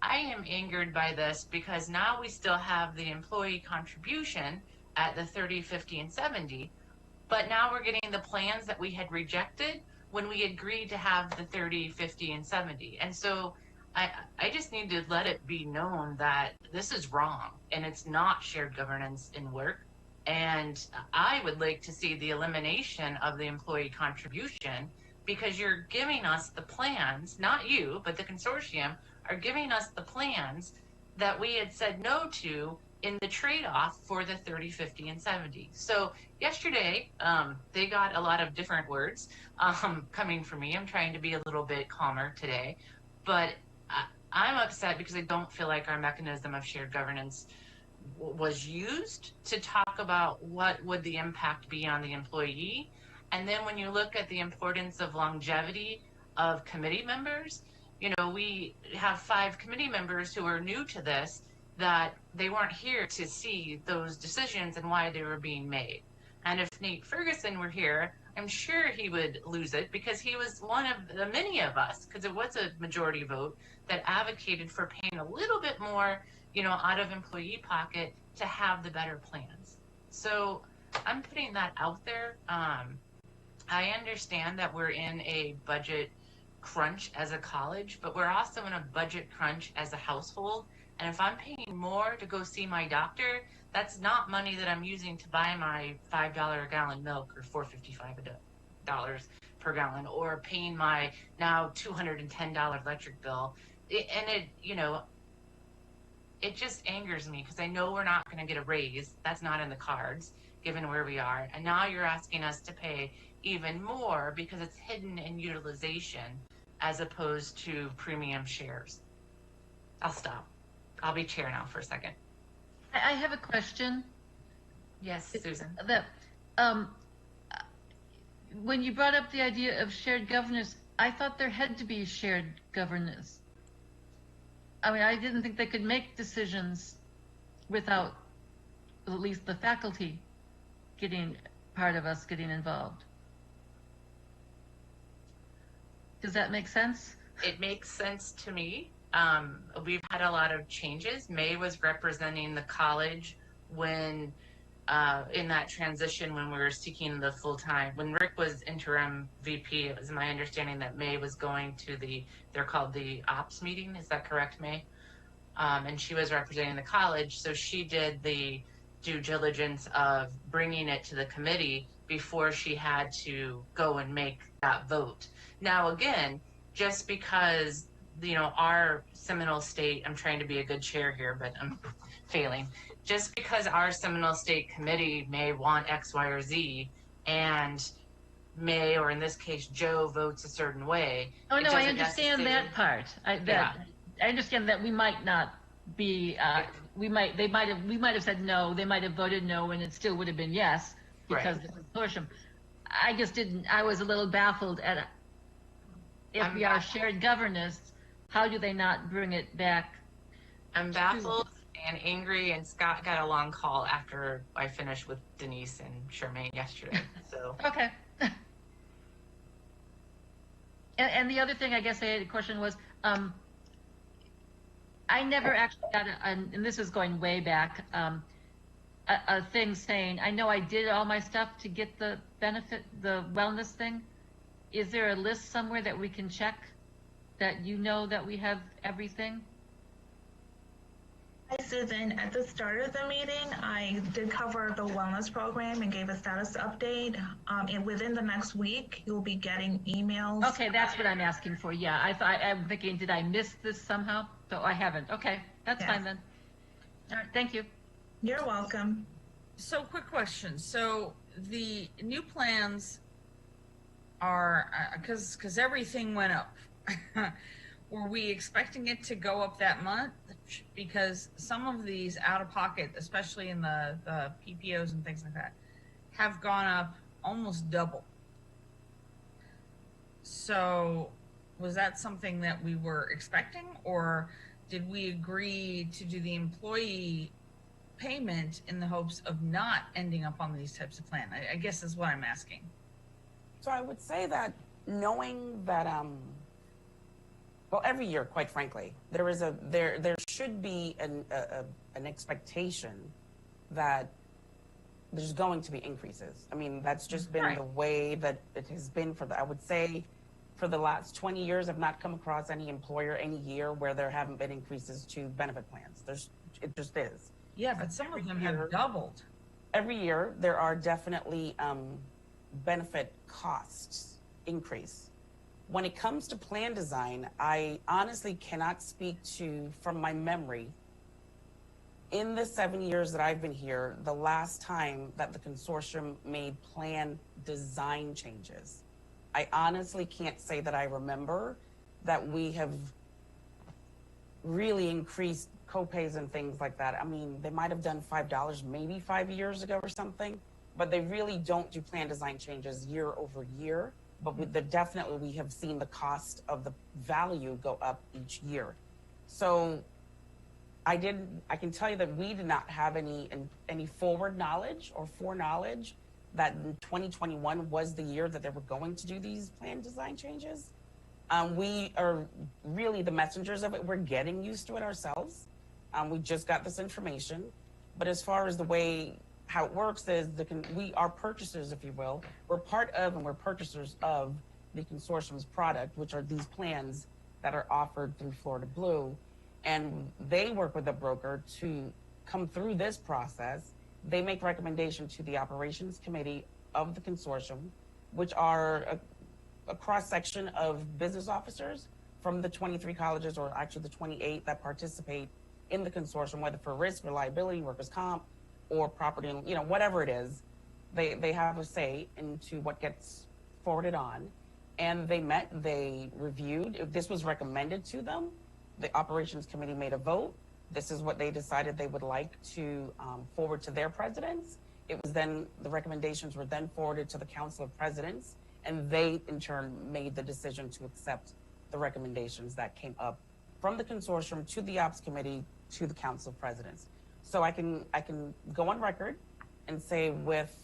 I am angered by this because now we still have the employee contribution at the 30, 50, and 70, but now we're getting the plans that we had rejected when we agreed to have the 30, 50, and 70. And so I just need to let it be known that this is wrong and it's not shared governance in work. And I would like to see the elimination of the employee contribution because you're giving us the plans, not you, but the consortium are giving us the plans that we had said no to in the trade-off for the 30, 50, and 70. So yesterday, they got a lot of different words coming from me. I'm trying to be a little bit calmer today, but I'm upset because I don't feel like our mechanism of shared governance was used to talk about what would the impact be on the employee. And then when you look at the importance of longevity of committee members, you know, we have 5 committee members who are new to this, that they weren't here to see those decisions and why they were being made. And if Nate Ferguson were here, I'm sure he would lose it because he was one of the many of us, because it was a majority vote that advocated for paying a little bit more, you know, out of employee pocket to have the better plans. So I'm putting that out there. I understand that we're in a budget crunch as a college, but we're also in a budget crunch as a household. And if I'm paying more to go see my doctor, that's not money that I'm using to buy my $5 a gallon milk or $4.55 per gallon, or paying my now $210 electric bill. You know, it just angers me because I know we're not going to get a raise. That's not in the cards, given where we are. And now you're asking us to pay even more because it's hidden in utilization as opposed to premium shares. I'll stop. I'll be chair now for a second. I have a question. Yes, Susan. That when you brought up the idea of shared governance, I thought there had to be shared governance. I mean, I didn't think they could make decisions without at least the faculty getting part of us getting involved. Does that make sense? It makes sense to me. we've had a lot of changes. May was representing the college when in that transition when we were seeking the full-time. When Rick was interim VP, it was my understanding that May was going to they're called the ops meeting. Is that correct, May? And she was representing the college, so she did the due diligence of bringing it to the committee before she had to go and make that vote. Now, again, just because, our Seminole State, I'm trying to be a good chair here, but I'm failing. Just because our Seminole State committee may want X, Y, or Z, and May, or in this case, Joe votes a certain way. Oh, no, I understand that part. I understand that we might not be, we might have said no, they might have voted no, and it still would have been yes, because of the consortium. I was a little baffled at, if we are shared governance, how do they not bring it back? I'm baffled and angry, and Scott got a long call after I finished with Denise and Charmaine yesterday, so. Okay. And the other thing I guess I had a question was, I never actually got and this is going way back, a thing saying, I know I did all my stuff to get the benefit, the wellness thing. Is there a list somewhere that we can check that that we have everything? Hi, Susan. At the start of the meeting, I did cover the wellness program and gave a status update. And within the next week, you'll be getting emails. Okay, that's what I'm asking for. Yeah, I'm thinking, did I miss this somehow? So I haven't. Okay, that's fine then. All right, thank you. You're welcome. So, quick question. So, the new plans are, because everything went up. Were we expecting it to go up that much? Because some of these out of pocket, especially in the PPOs and things like that, have gone up almost double. So was that something that we were expecting, or did we agree to do the employee payment in the hopes of not ending up on these types of plans? I guess is what I'm asking. So I would say that knowing that, well, every year, quite frankly, there should be an expectation that there's going to be increases. I mean, that's just been the way that it has been I would say, for the last 20 years, I've not come across any employer, any year where there haven't been increases to benefit plans. It just is. Yeah, but some of them have doubled. Every year, there are definitely benefit costs increase. When it comes to plan design, I honestly cannot speak to, from my memory, in the 7 years that I've been here, the last time that the consortium made plan design changes. I honestly can't say that I remember that we have really increased copays and things like that. I mean, they might have done $5 maybe 5 years ago or something, but they really don't do plan design changes year over year. But definitely we have seen the cost of the value go up each year. So I can tell you that we did not have any forward knowledge or foreknowledge that in 2021 was the year that they were going to do these plan design changes. We are really the messengers of it. We're getting used to it ourselves. We just got this information. But as far as how it works is we are purchasers, if you will. We're part of and we're purchasers of the consortium's product, which are these plans that are offered through Florida Blue. And they work with a broker to come through this process. They make recommendations to the operations committee of the consortium, which are a cross-section of business officers from the 23 colleges, or actually the 28 that participate in the consortium, whether for risk or liability, workers' comp, or property, whatever it is, they have a say into what gets forwarded on. And they met, they reviewed. If this was recommended to them, the operations committee made a vote. This is what they decided they would like to forward to their presidents. It was then, the recommendations were then forwarded to the Council of Presidents, and they in turn made the decision to accept the recommendations that came up from the consortium to the ops committee to the Council of Presidents. So I can go on record and say, with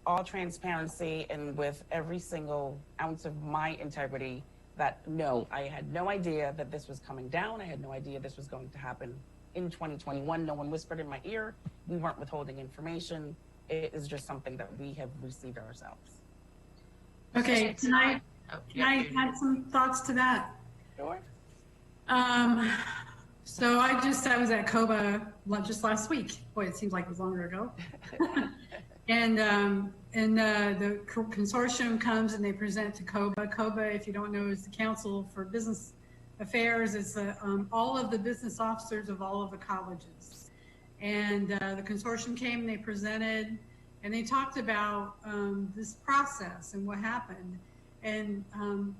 all transparency and with every single ounce of my integrity, that no, I had no idea that this was coming down. I had no idea this was going to happen in 2021. No one whispered in my ear. We weren't withholding information. It is just something that we have received ourselves. Okay, can I add some thoughts to that? Sure. So I was at COBA just last week. Boy, it seems like it was longer ago. And the consortium comes and they present to COBA. COBA, if you don't know, is the Council for Business Affairs. It's all of the business officers of all of the colleges. And the consortium came and they presented and they talked about this process and what happened. And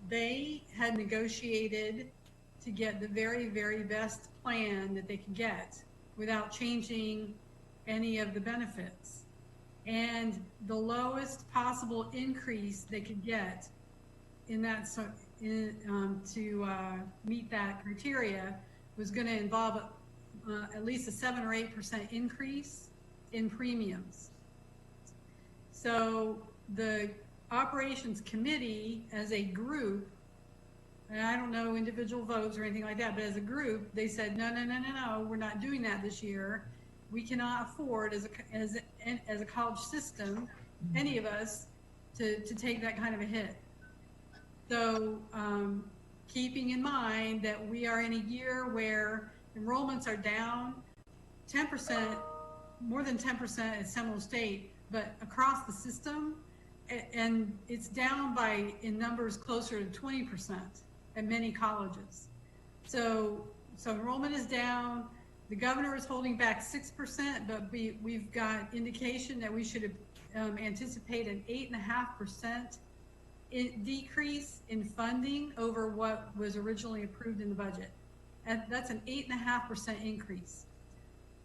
they had negotiated to get the very, very best plan that they could get without changing any of the benefits. And the lowest possible increase they could get in that to meet that criteria was going to involve at least a 7 or 8% increase in premiums. So the operations committee as a group, and I don't know individual votes or anything like that, but as a group, they said, no, we're not doing that this year. We cannot afford as a college system, any of us, to take that kind of a hit. So keeping in mind that we are in a year where enrollments are down 10%, more than 10% at Seminole State, but across the system, and it's down by, in numbers, closer to 20% at many colleges. So enrollment is down. The governor is holding back 6%, but we've got indication that we should anticipate an 8.5% decrease in funding over what was originally approved in the budget. And that's an 8.5% increase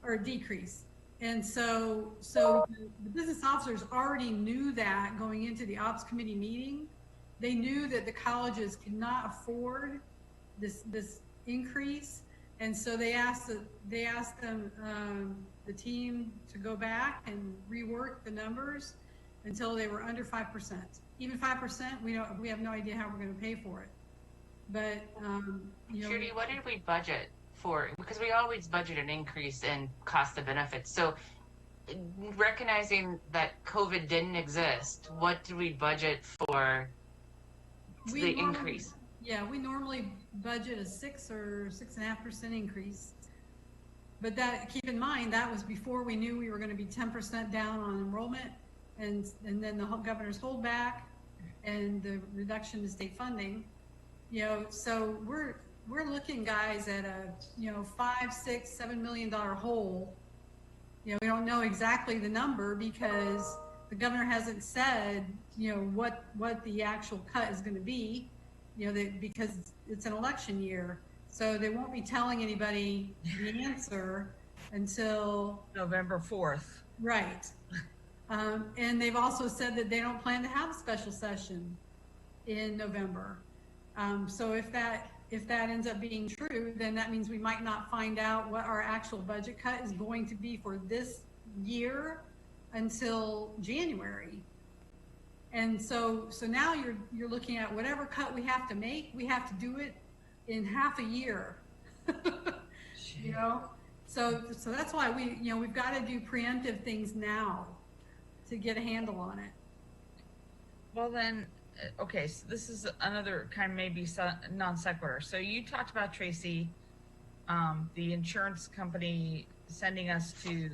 or decrease. And so the business officers already knew that going into the ops committee meeting. They knew that the colleges could not afford this increase. And so they asked them, the team, to go back and rework the numbers until they were under 5%. Even 5%, we have no idea how we're going to pay for it. But Judy, what did we budget for? Because we always budget an increase in cost of benefits. So recognizing that COVID didn't exist, what did we budget for the increase? Yeah, we normally budget a 6 or 6.5% increase. But keep in mind, that was before we knew we were going to be 10% down on enrollment, and then the governor's holdback and the reduction in state funding. So we're looking, guys, at a $5, $6, $7 million hole. We don't know exactly the number because the governor hasn't said what the actual cut is going to be. Because it's an election year, so they won't be telling anybody the answer until November 4th. Right. And they've also said that they don't plan to have a special session in November. So if that ends up being true, then that means we might not find out what our actual budget cut is going to be for this year until January. And so now you're looking at whatever cut we have to make, we have to do it in half a year. So that's why we've got to do preemptive things now to get a handle on it. Well then, okay, so this is another kind of maybe non sequitur. So you talked about, Tracy, the insurance company sending us to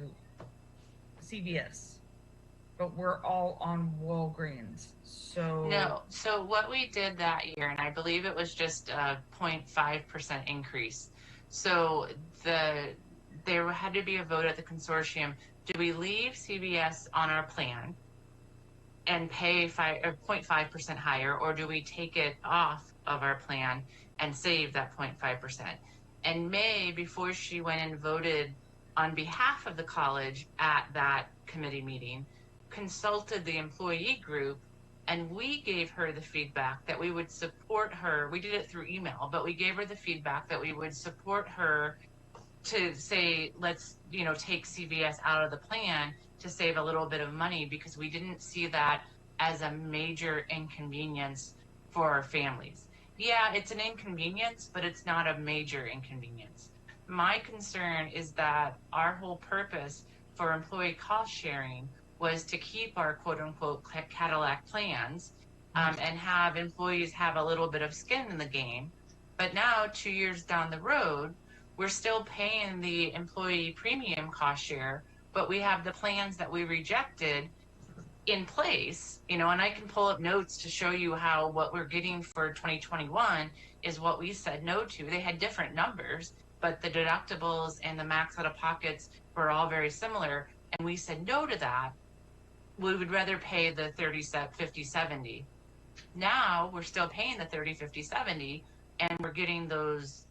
CVS. But we're all on Walgreens, so... No, so what we did that year, and I believe it was just a 0.5% increase. So there had to be a vote at the consortium. Do we leave CVS on our plan and pay 0.5% higher, or do we take it off of our plan and save that 0.5%? And May, before she went and voted on behalf of the college at that committee meeting, consulted the employee group, and we gave her the feedback that we would support her. We did it through email, but we gave her the feedback that we would support her to say, let's take CVS out of the plan to save a little bit of money, because we didn't see that as a major inconvenience for our families. Yeah, it's an inconvenience, but it's not a major inconvenience. My concern is that our whole purpose for employee cost sharing was to keep our quote unquote Cadillac plans, and have employees have a little bit of skin in the game. But now, 2 years down the road, we're still paying the employee premium cost share, but we have the plans that we rejected in place, and I can pull up notes to show you how what we're getting for 2021 is what we said no to. They had different numbers, but the deductibles and the max out of pockets were all very similar. And we said no to that. We would rather pay the 30, 50, 70. Now we're still paying the 30, 50, 70, and we're getting those,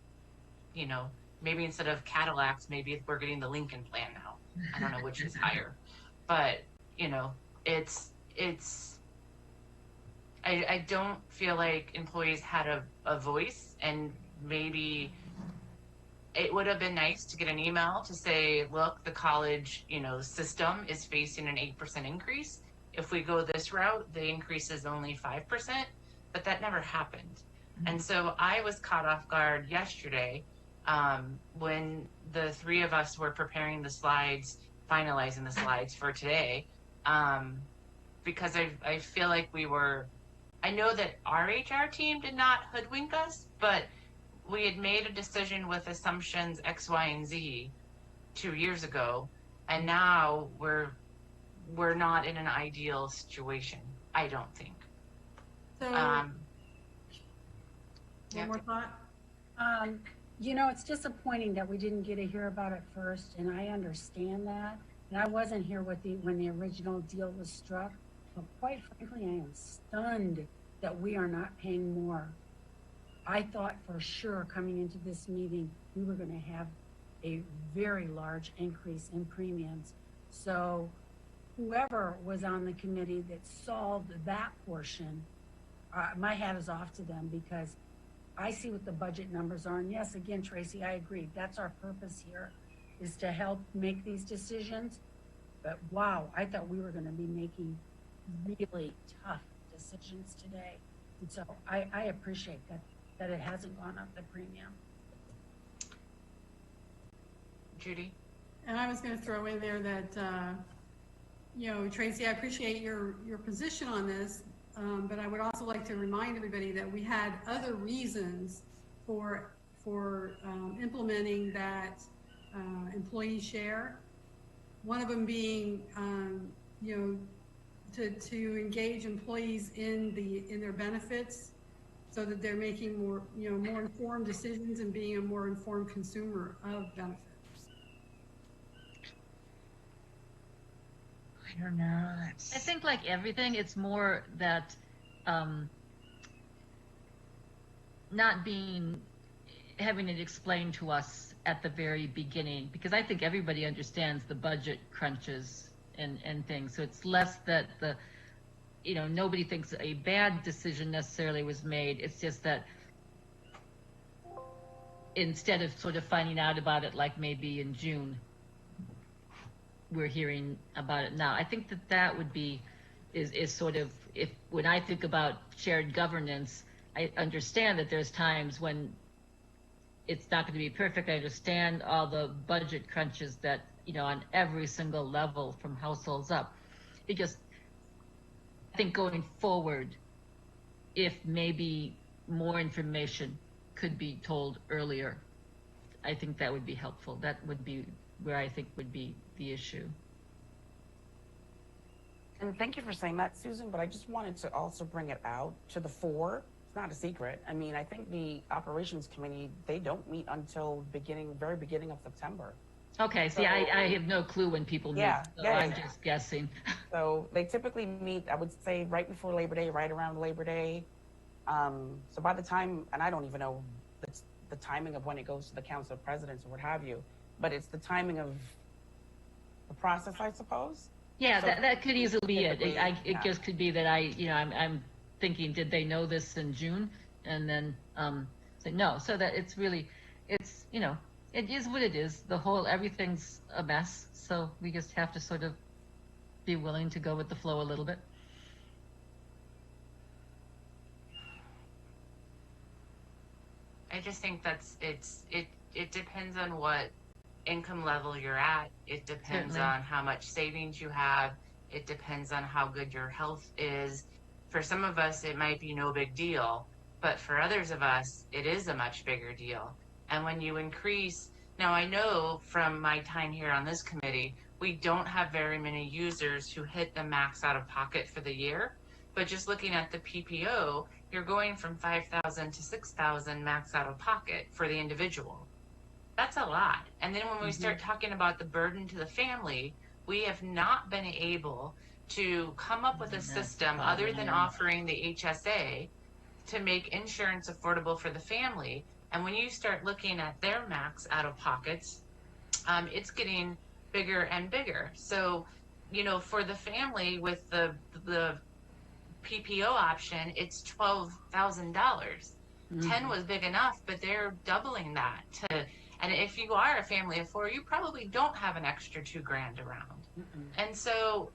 maybe instead of Cadillacs, maybe we're getting the Lincoln plan now. I don't know which is higher, but it's I don't feel like employees had a voice, and maybe it would have been nice to get an email to say, look, the college, system is facing an 8% increase. If we go this route, the increase is only 5%, but that never happened. Mm-hmm. And so I was caught off guard yesterday, when the three of us were preparing the slides, finalizing the slides for today, because I feel like I know that our HR team did not hoodwink us, but we had made a decision with assumptions X, Y, and Z 2 years ago, and now we're not in an ideal situation, I don't think. So, one more thought? It's disappointing that we didn't get to hear about it first, and I understand that. And I wasn't here when the original deal was struck, but quite frankly, I am stunned that we are not paying more. I thought for sure coming into this meeting, we were going to have a very large increase in premiums. So whoever was on the committee that solved that portion, my hat is off to them, because I see what the budget numbers are. And yes, again, Tracy, I agree. That's our purpose here, is to help make these decisions. But wow, I thought we were going to be making really tough decisions today. And so I appreciate that it hasn't gone up the premium. Judy? And I was going to throw in there that, Tracy, I appreciate your position on this, but I would also like to remind everybody that we had other reasons for implementing that employee share. One of them being, to engage employees in their benefits, so that they're making more informed decisions and being a more informed consumer of benefits. I don't know. I think, like everything, it's more that having it explained to us at the very beginning, because I think everybody understands the budget crunches and things. So it's less that nobody thinks a bad decision necessarily was made. It's just that instead of sort of finding out about it like maybe in June, we're hearing about it now. I think that would be is sort of, when I think about shared governance, I understand that there's times when it's not going to be perfect. I understand all the budget crunches that on every single level from households up. I think going forward, if maybe more information could be told earlier, I think that would be helpful. That would be where I think would be the issue. And thank you for saying that, Susan, but I just wanted to also bring it out to the fore. It's not a secret. I mean, I think the operations committee, they don't meet until very beginning of September. Okay, see, I have no clue when people meet, so I'm just guessing. So they typically meet, I would say, right before Labor Day, right around Labor Day. So by the time, and I don't even know the timing of when it goes to the Council of Presidents or what have you, but it's the timing of the process, I suppose. Yeah, so that could easily be it. It just could be that I'm thinking, did they know this in June? And then say no. So that it's it is what it is. Everything's a mess. So we just have to sort of be willing to go with the flow a little bit. I just think it depends on what income level you're at. It depends Certainly. on how much savings you have. It depends on how good your health is. For some of us, it might be no big deal, but for others of us, it is a much bigger deal. And when you increase, now I know from my time here on this committee, we don't have very many users who hit the max out of pocket for the year. But just looking at the PPO, you're going from 5,000 to 6,000 max out of pocket for the individual. That's a lot. And then when we start talking about the burden to the family, we have not been able to come up with a system other than offering the HSA to make insurance affordable for the family. And when you start looking at their max out of pockets, it's getting bigger and bigger. So, for the family with the PPO option, it's $12,000. 10 was big enough, but they're doubling that to, and if you are a family of 4, you probably don't have an extra $2,000 around. And so,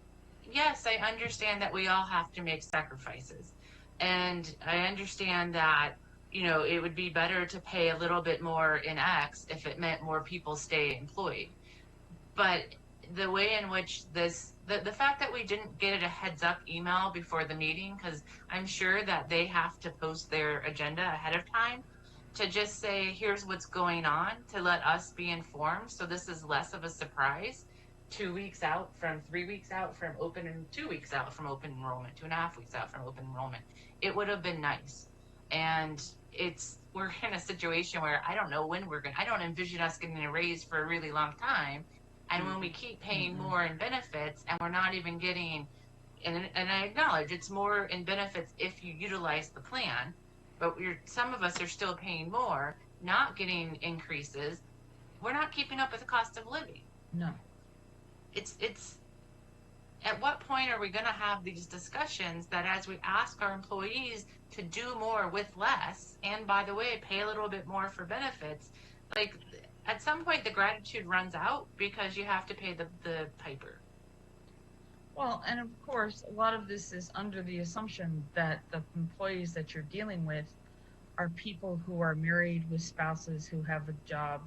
yes, I understand that we all have to make sacrifices. And I understand that, it would be better to pay a little bit more in X if it meant more people stay employed. But the way in which the fact that we didn't get it a heads up email before the meeting, because I'm sure that they have to post their agenda ahead of time, to just say, here's what's going on, to let us be informed. So this is less of a surprise 2 weeks out from 3 weeks out from open, and 2 weeks out from open enrollment, 2.5 weeks out from open enrollment. It would have been nice. And we're in a situation where I don't know when I don't envision us getting a raise for a really long time. And when we keep paying more in benefits and we're not even getting, and I acknowledge it's more in benefits if you utilize the plan, but some of us are still paying more, not getting increases. We're not keeping up with the cost of living. No. It's at what point are we going to have these discussions that as we ask our employees to do more with less, and by the way, pay a little bit more for benefits, like at some point the gratitude runs out because you have to pay the piper. Well, and of course, a lot of this is under the assumption that the employees that you're dealing with are people who are married with spouses who have a job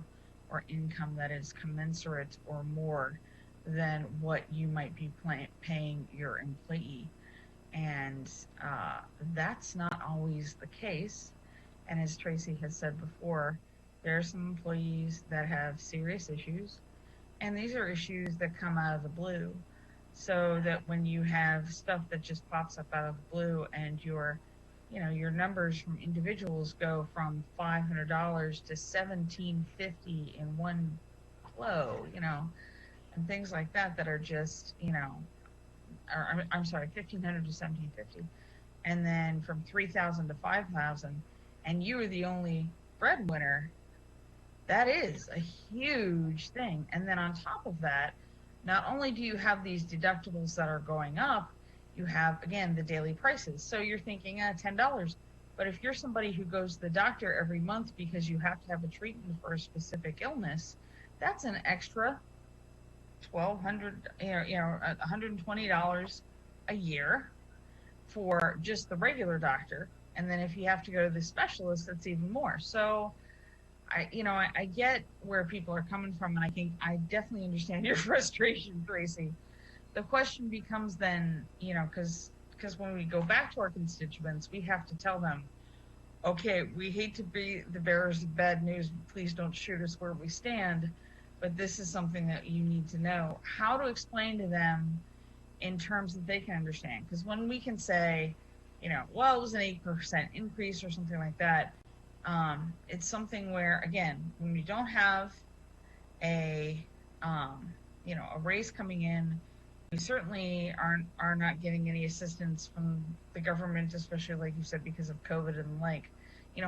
or income that is commensurate or more than what you might be paying your employee. And that's not always the case. And as Tracy has said before, there are some employees that have serious issues, and these are issues that come out of the blue. So that when you have stuff that just pops up out of the blue, and your numbers from individuals go from $500 to $1,750 in one flow, and things like that are just, I'm sorry, $1,500 to $1,750, and then from $3,000 to $5,000, and you are the only breadwinner. That is a huge thing. And then on top of that, not only do you have these deductibles that are going up, you have, again, the daily prices. So you're thinking $10. But if you're somebody who goes to the doctor every month because you have to have a treatment for a specific illness, that's an extra $1,200, $120 a year for just the regular doctor. And then if you have to go to the specialist, that's even more. So I get where people are coming from, and I definitely understand your frustration, Tracy. The question becomes then, because when we go back to our constituents, we have to tell them, okay, we hate to be the bearers of bad news. Please don't shoot us where we stand, but this is something that you need to know. How to explain to them in terms that they can understand. Because when we can say, well, it was an 8% increase or something like that, it's something where, again, when we don't have a raise coming in, we certainly are not getting any assistance from the government, especially like you said, because of COVID and the like.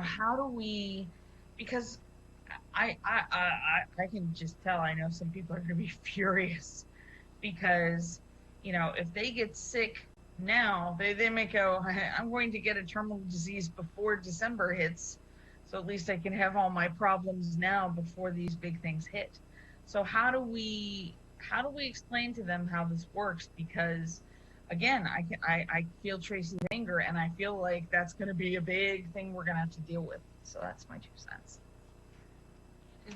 How do we? Because I can just tell. I know some people are going to be furious because if they get sick now, they may go, I'm going to get a terminal disease before December hits. So at least I can have all my problems now before these big things hit. So how do we explain to them how this works? Because again, I feel Tracy's anger, and I feel like that's going to be a big thing we're going to have to deal with. So that's my 2 cents.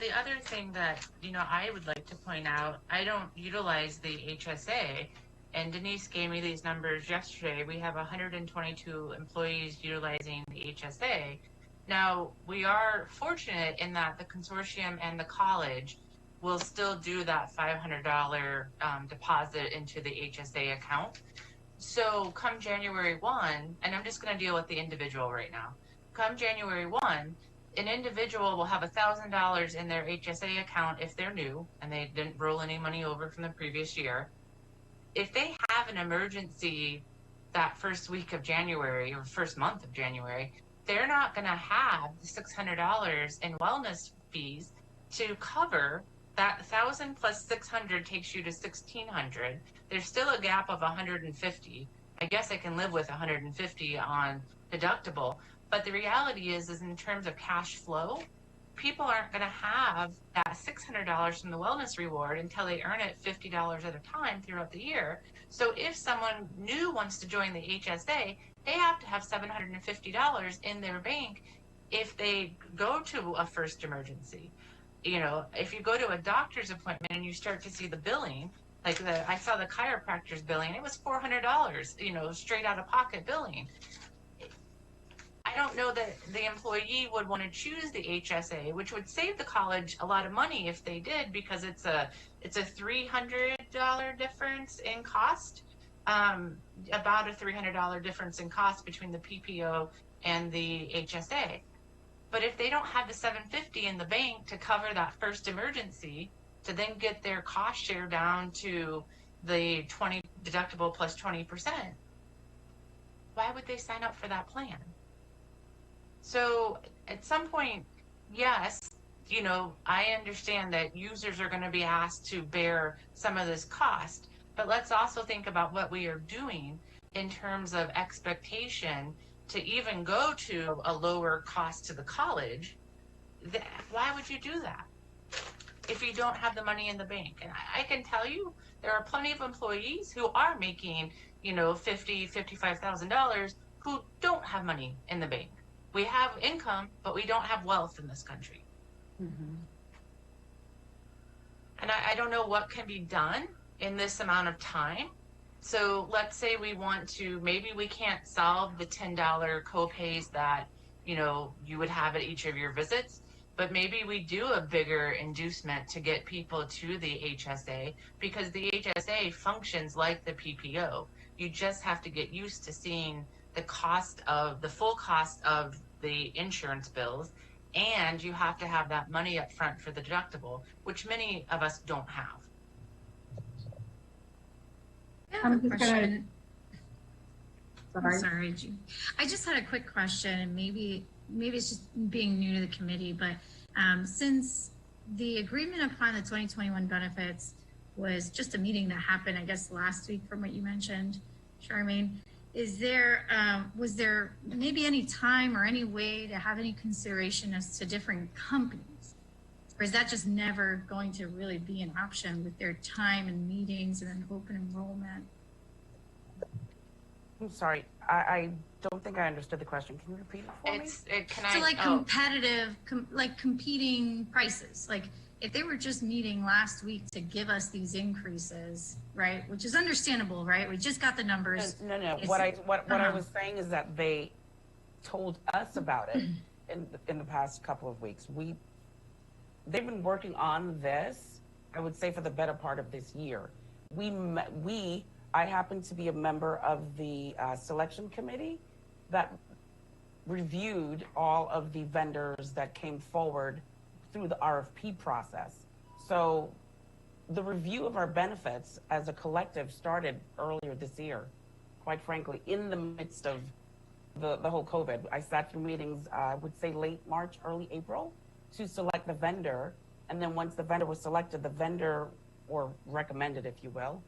The other thing that, I would like to point out, I don't utilize the HSA, and Denise gave me these numbers yesterday. We have 122 employees utilizing the HSA. Now, we are fortunate in that the consortium and the college will still do that $500 deposit into the HSA account. So come January 1, and I'm just going to deal with the individual right now. Come January 1, an individual will have $1,000 in their HSA account if they're new and they didn't roll any money over from the previous year. If they have an emergency that first week of January or first month of January, they're not going to have the $600 in wellness fees to cover that. 1,000 plus 600 takes you to 1,600. There's still a gap of 150. I guess I can live with 150 on deductible. But the reality is in terms of cash flow, people aren't going to have that $600 from the wellness reward until they earn it $50 at a time throughout the year. So if someone new wants to join the HSA, they have to have $750 in their bank if they go to a first emergency. If you go to a doctor's appointment and you start to see the billing, I saw the chiropractor's billing, it was $400, straight out of pocket billing. I don't know that the employee would want to choose the HSA, which would save the college a lot of money if they did, because it's a $300 difference in cost, about a $300 difference in cost between the PPO and the HSA. But if they don't have the $750 in the bank to cover that first emergency, to then get their cost share down to the 20 deductible plus 20%, why would they sign up for that plan? So at some point, yes, I understand that users are going to be asked to bear some of this cost, but let's also think about what we are doing in terms of expectation to even go to a lower cost to the college. Why would you do that if you don't have the money in the bank? And I can tell you there are plenty of employees who are making, $50,000, $55,000 who don't have money in the bank. We have income, but we don't have wealth in this country. Mm-hmm. And I don't know what can be done in this amount of time. So let's say we want to, maybe we can't solve the $10 copays that, you would have at each of your visits, but maybe we do a bigger inducement to get people to the HSA, because the HSA functions like the PPO. You just have to get used to seeing the full cost of the insurance bills, and you have to have that money up front for the deductible, which many of us don't have. I'm just gonna... Sorry, Jean. I just had a quick question, and maybe it's just being new to the committee, but since the agreement upon the 2021 benefits was just a meeting that happened, I guess, last week from what you mentioned, Charmaine, was there maybe any time or any way to have any consideration as to different companies? Or is that just never going to really be an option with their time and meetings and an open enrollment? I'm sorry, I don't think I understood the question. Can you repeat it for me? Competitive, competing prices. Like if they were just meeting last week to give us these increases, right? Which is understandable, right? We just got the numbers. No. What I was saying is that they told us about it in the past couple of weeks. They've been working on this, I would say, for the better part of this year. I happen to be a member of the selection committee that reviewed all of the vendors that came forward through the RFP process. So the review of our benefits as a collective started earlier this year, quite frankly, in the midst of the whole COVID. I sat through meetings, I would say late March, early April, to select the vendor. And then once the vendor was selected, or recommended, if you will,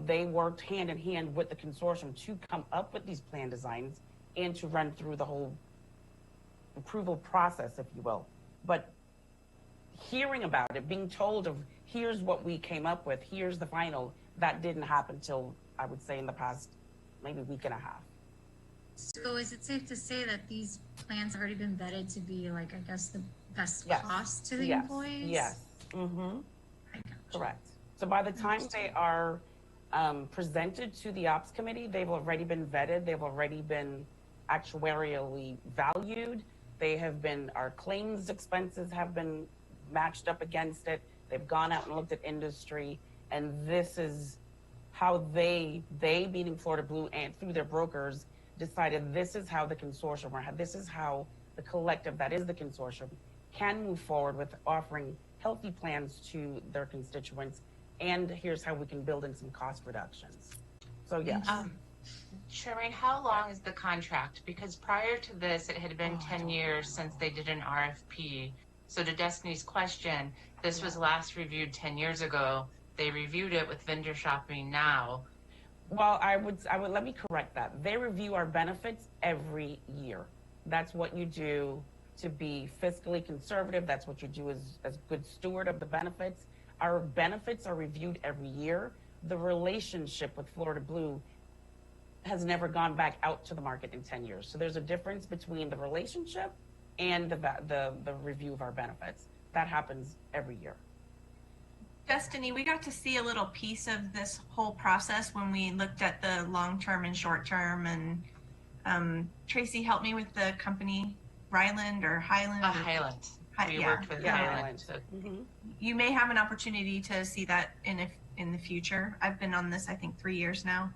they worked hand in hand with the consortium to come up with these plan designs and to run through the whole approval process, if you will. But hearing about it, being told of here's what we came up with, here's the final, that didn't happen till I would say, in the past maybe week and a half. So is it safe to say that these plans have already been vetted to be like, I guess, the best Yes. cost to the Yes. employees? Yes. Mm-hmm. I gotcha. Correct. So by the time they are presented to the ops committee, they've already been vetted. They've already been actuarially valued. They have been, our claims expenses have been matched up against it. They've gone out and looked at industry, and this is how they meaning Florida Blue and through their brokers, decided this is how the consortium, or this is how the collective that is the consortium can move forward with offering healthy plans to their constituents. And here's how we can build in some cost reductions. So yes. Charmaine, how long is the contract? Because prior to this, it had been 10 years since they did an RFP. So to Destiny's question, this was last reviewed 10 years ago. They reviewed it with vendor shopping now. Well, I would let me correct that. They review our benefits every year. That's what you do to be fiscally conservative. That's what you do as good steward of the benefits. Our benefits are reviewed every year. The relationship with Florida Blue has never gone back out to the market in 10 years. So there's a difference between the relationship and the review of our benefits. That happens every year. Destiny, we got to see a little piece of this whole process when we looked at the long-term and short-term, and Tracy helped me with the company, Ryland or Highland. Highland. We worked with Highland. So. Mm-hmm. You may have an opportunity to see that in the future. I've been on this, I think, 3 years now.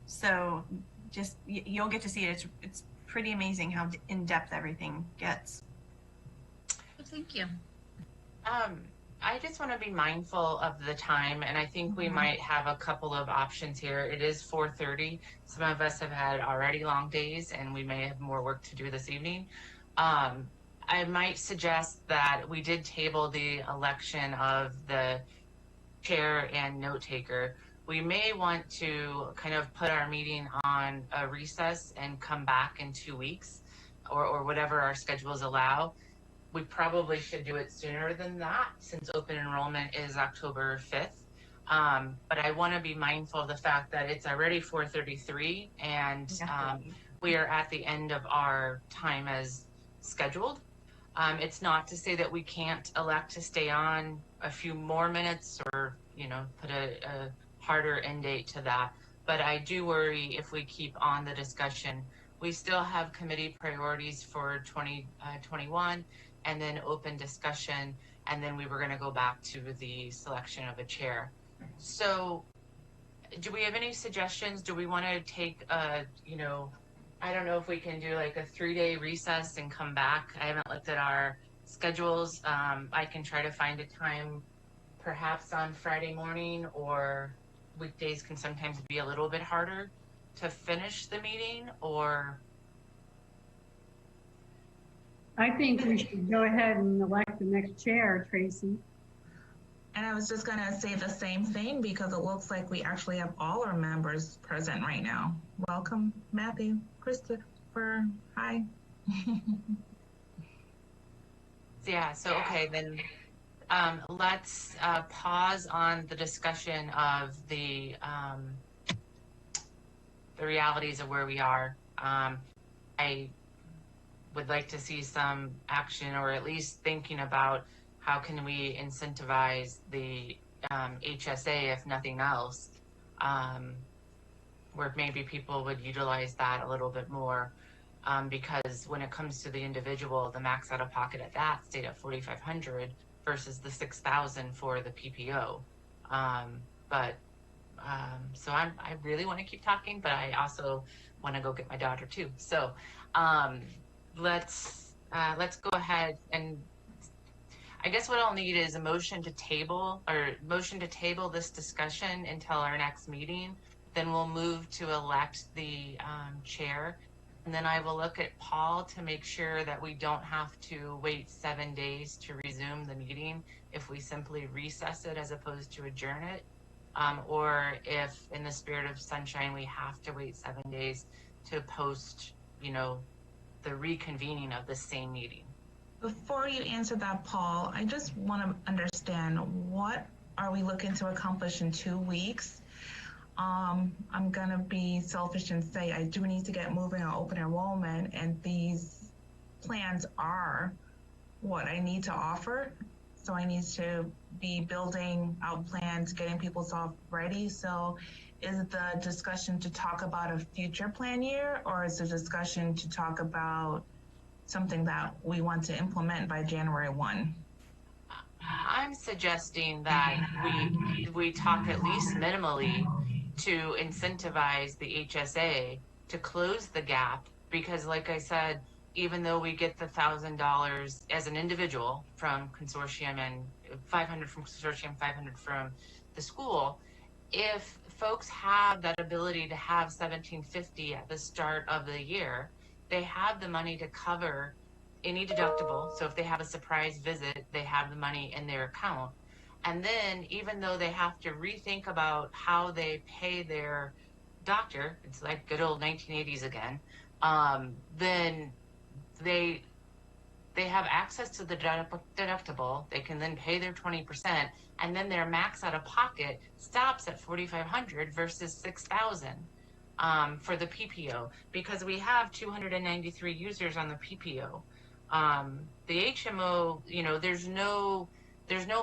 So just, you'll get to see it. It's pretty amazing how in-depth everything gets. Thank you. I just want to be mindful of the time, and I think we might have a couple of options here. It is 4:30. Some of us have had already long days, and we may have more work to do this evening. I might suggest that we did table the election of the chair and note taker. We may want to kind of put our meeting on a recess and come back in 2 weeks, or whatever our schedules allow. We probably should do it sooner than that, since open enrollment is October 5th. But I want to be mindful of the fact that it's already 4:33, and we are at the end of our time as scheduled. It's not to say that we can't elect to stay on a few more minutes, or put a harder end date to that. But I do worry if we keep on the discussion. We still have committee priorities for 2021. And then open discussion, and then we were going to go back to the selection of a chair. So do we have any suggestions? Do we want to take I don't know if we can do like a 3-day recess and come back. I haven't looked at our schedules. I can try to find a time perhaps on Friday morning, or weekdays can sometimes be a little bit harder to finish the meeting, or... I think we should go ahead and elect the next chair, Tracy. And I was just going to say the same thing, because it looks like we actually have all our members present right now. Welcome, Matthew, Christopher, hi. Yeah, so okay, then let's pause on the discussion of the realities of where we are. I would like to see some action, or at least thinking about how can we incentivize the HSA, if nothing else, where maybe people would utilize that a little bit more, because when it comes to the individual, the max out of pocket at that stayed at $4,500 versus the $6,000 for the PPO. So I really want to keep talking, but I also want to go get my daughter too. So let's go ahead, and I guess what I'll need is a motion to table this discussion until our next meeting. Then we'll move to elect the chair, and then I will look at Paul to make sure that we don't have to wait 7 days to resume the meeting if we simply recess it as opposed to adjourn it, or if in the spirit of sunshine we have to wait 7 days to post the reconvening of the same meeting. Before you answer that, Paul, I just want to understand, what are we looking to accomplish in 2 weeks? I'm gonna be selfish and say I do need to get moving on open enrollment, and these plans are what I need to offer. So I need to be building out plans, getting people soft ready. So is the discussion to talk about a future plan year, or is the discussion to talk about something that we want to implement by January 1? I'm suggesting that we talk at least minimally to incentivize the HSA to close the gap, because like I said, even though we get the $1,000 as an individual from consortium and 500 from consortium, 500 from the school, if folks have that ability to have 1750 at the start of the year, they have the money to cover any deductible. So if they have a surprise visit, they have the money in their account. And then even though they have to rethink about how they pay their doctor, it's like good old 1980s again, then they have access to the deductible. They can then pay their 20%, and then their max out of pocket stops at 4,500 versus 6,000 for the PPO, because we have 293 users on the PPO. The HMO, you know, there's no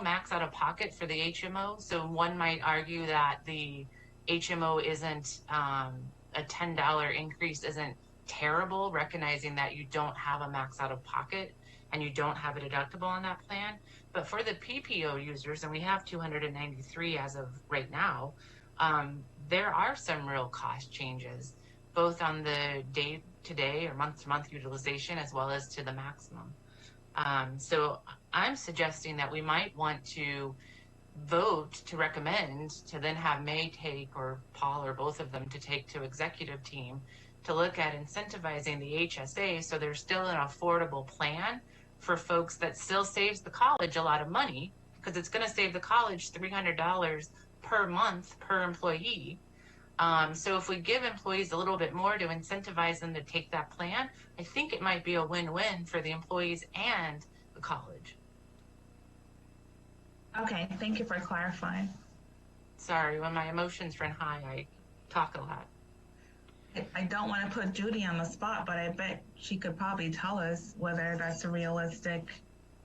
max out of pocket for the HMO. So one might argue that the HMO isn't a $10 increase isn't terrible, recognizing that you don't have a max out of pocket and you don't have a deductible on that plan. But for the PPO users, and we have 293 as of right now, there are some real cost changes, both on the day-to-day or month-to-month utilization as well as to the maximum. So I'm suggesting that we might want to vote to recommend to then have May take, or Paul or both of them to take to executive team, to look at incentivizing the HSA so there's still an affordable plan for folks that still saves the college a lot of money, because it's going to save the college $300 per month per employee. So if we give employees a little bit more to incentivize them to take that plan, I think it might be a win-win for the employees and the college. Okay, thank you for clarifying. Sorry, when my emotions run high, I talk a lot. I don't want to put Judy on the spot, but I bet she could probably tell us whether that's a realistic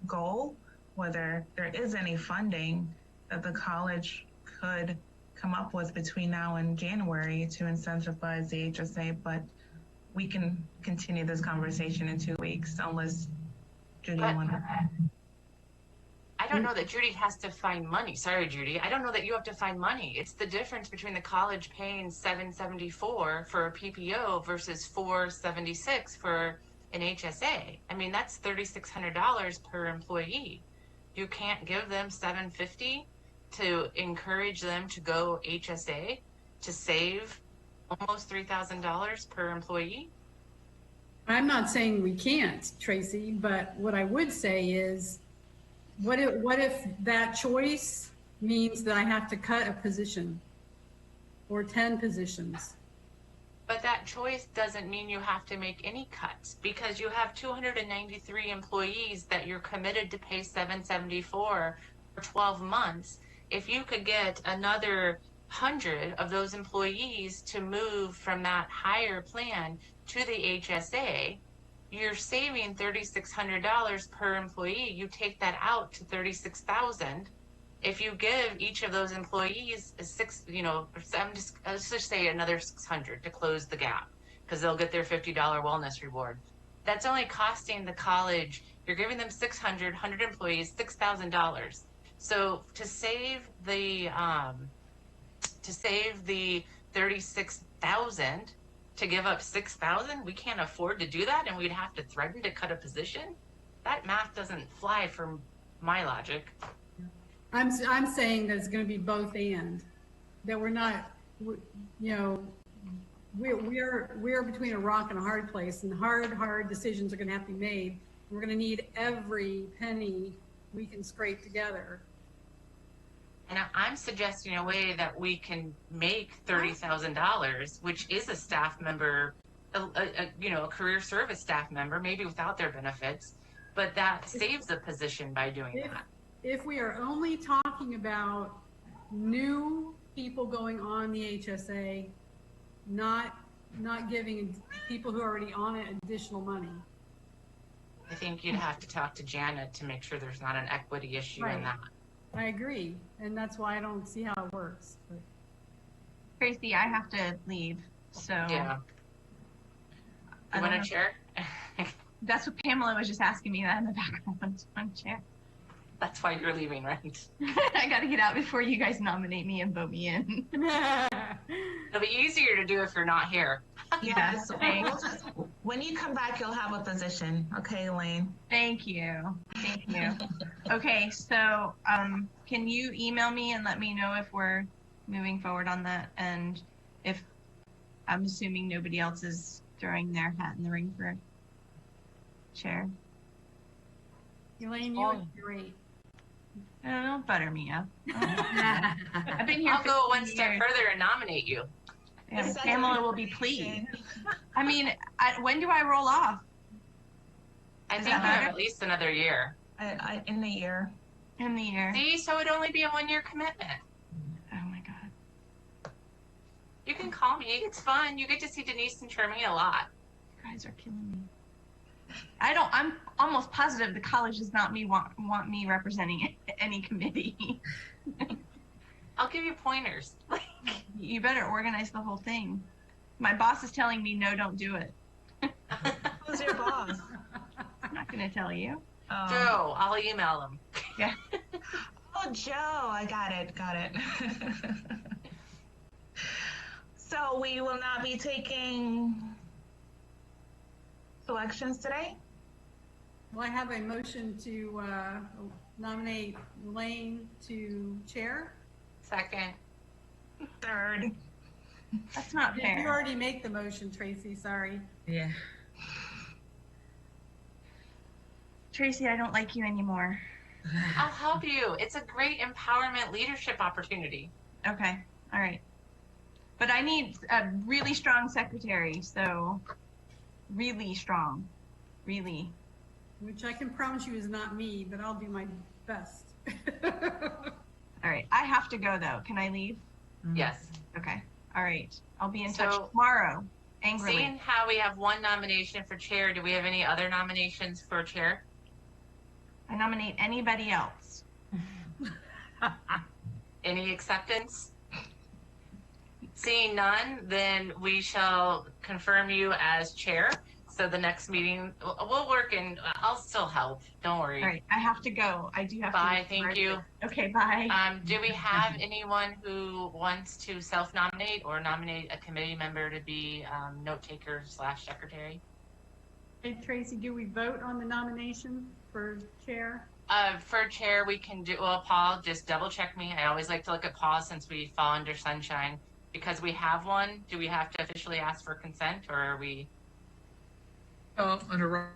goal, whether there is any funding that the college could come up with between now and January to incentivize the HSA. But we can continue this conversation in 2 weeks, unless Judy wants to. I don't know that Judy has to find money. Sorry, Judy. I don't know that you have to find money. It's the difference between the college paying $774 for a PPO versus $476 for an HSA. I mean, that's $3,600 per employee. You can't give them $750 to encourage them to go HSA to save almost $3,000 per employee. I'm not saying we can't, Tracy, but what I would say is, what if that choice means that I have to cut a position or 10 positions? But that choice doesn't mean you have to make any cuts, because you have 293 employees that you're committed to pay $774 for 12 months. If you could get another 100 of those employees to move from that higher plan to the HSA, you're saving $3,600 per employee. You take that out to $36,000. If you give each of those employees let's just say another 600 to close the gap, because they'll get their $50 wellness reward. That's only costing the college, you're giving them 100 employees, $6,000. So to save the 36,000, to give up 6,000, we can't afford to do that, and we'd have to threaten to cut a position. That math doesn't fly from my logic. I'm saying that it's going to be both and, that we're not, we're between a rock and a hard place, and hard decisions are going to have to be made. We're going to need every penny we can scrape together. And I'm suggesting a way that we can make $30,000, which is a staff member, a career service staff member, maybe without their benefits, but that saves a position by doing that. If we are only talking about new people going on the HSA, not giving people who are already on it additional money. I think you'd have to talk to Janet to make sure there's not an equity issue in Right. that. I agree, and that's why I don't see how it works. But Tracy, I have to leave, so. Yeah. I You don't want a know. chair? That's what Pamela was just asking me that in the background. One chair. That's why you're leaving, right? I got to get out before you guys nominate me and vote me in. It'll be easier to do if you're not here. Yes. When you come back, you'll have a position. Okay, Elaine. Thank you. Thank you. Okay, so can you email me and let me know if we're moving forward on that? And if I'm assuming nobody else is throwing their hat in the ring for chair. Elaine, you are great. I don't know, butter me up. I've been here. I'll go 15 one step years. further and nominate you. Yeah, Pamela will be pleased. I mean, when do I roll off? I Is think you that have better? at least another year. In the year. In the year. See, so it'd only be a 1-year commitment. Oh my God. You can call me. It's fun. You get to see Denise and Charmaine a lot. You guys are killing me. I'm almost positive the college does not want me representing any committee. I'll give you pointers. You better organize the whole thing. My boss is telling me, no, don't do it. Who's your boss? I'm not going to tell you. Joe, I'll email him. Yeah. Oh, Joe, I got it. So we will not be taking selections today? Well, I have a motion to nominate Elaine to chair. Second. Third. That's not You fair. already make the motion, Tracy, sorry. Yeah. Tracy, I don't like you anymore. I'll help you. It's a great empowerment leadership opportunity. Okay. All right. But I need a really strong secretary, so really strong. Really. Which I can promise you is not me, but I'll do my best. All right. I have to go though. Can I leave? Yes. Okay. All right. I'll be in So- touch tomorrow. Angrily. Seeing how we have one nomination for chair, do we have any other nominations for chair? I nominate anybody else. Any acceptance? Seeing none, then we shall confirm you as chair. So the next meeting, we'll work in, I'll still help. Don't worry. All right. I have to go. I do have to. Bye, thank you. Okay, bye. Do we have anyone who wants to self-nominate or nominate a committee member to be note taker / secretary? Hey, Tracy, do we vote on the nomination for chair? For chair, we can do, well, Paul, just double check me. I always like to look at Paul since we fall under sunshine. Because we have one, do we have to officially ask for consent, or are we? Under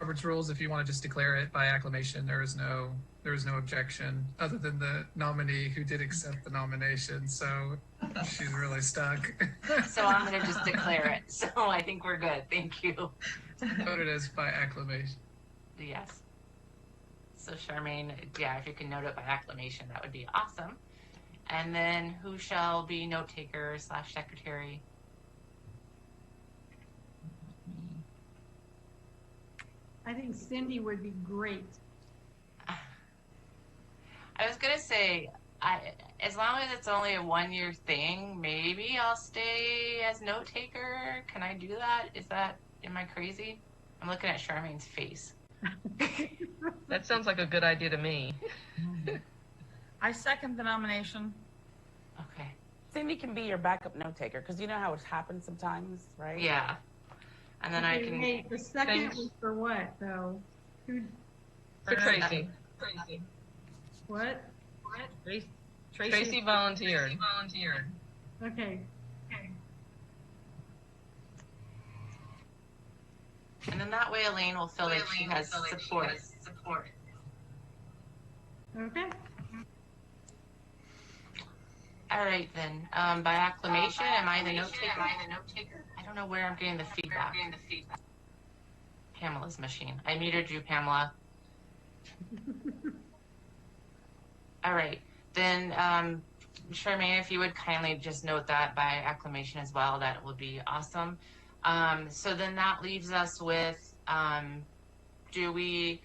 Robert's rules, if you want to just declare it by acclamation, there is no objection other than the nominee who did accept the nomination. So she's really stuck. So I'm going to just declare it. So I think we're good. Thank you. Voted as by acclamation. Yes. So Charmaine, yeah, if you can note it by acclamation, that would be awesome. And then who shall be note taker / secretary? I think Cindy would be great. I was gonna say, as long as it's only a 1-year thing, maybe I'll stay as note taker. Can I do that? Am I crazy? I'm looking at Charmaine's face. That sounds like a good idea to me. I second the nomination. Okay. Cindy can be your backup note taker because you know how it happens sometimes, right? Yeah. And then I Okay, can. wait, the second was for what, though? Who, For Tracy. what? Tracy volunteered. Okay. And then that way Elaine will feel like she has support. Okay. All right then. By acclamation, am I the note taker? I don't know where I'm getting the feedback. Pamela's machine. I muted you, Pamela. All right. Then Charmaine, if you would kindly just note that by acclamation as well, that would be awesome. So then that leaves us with, do we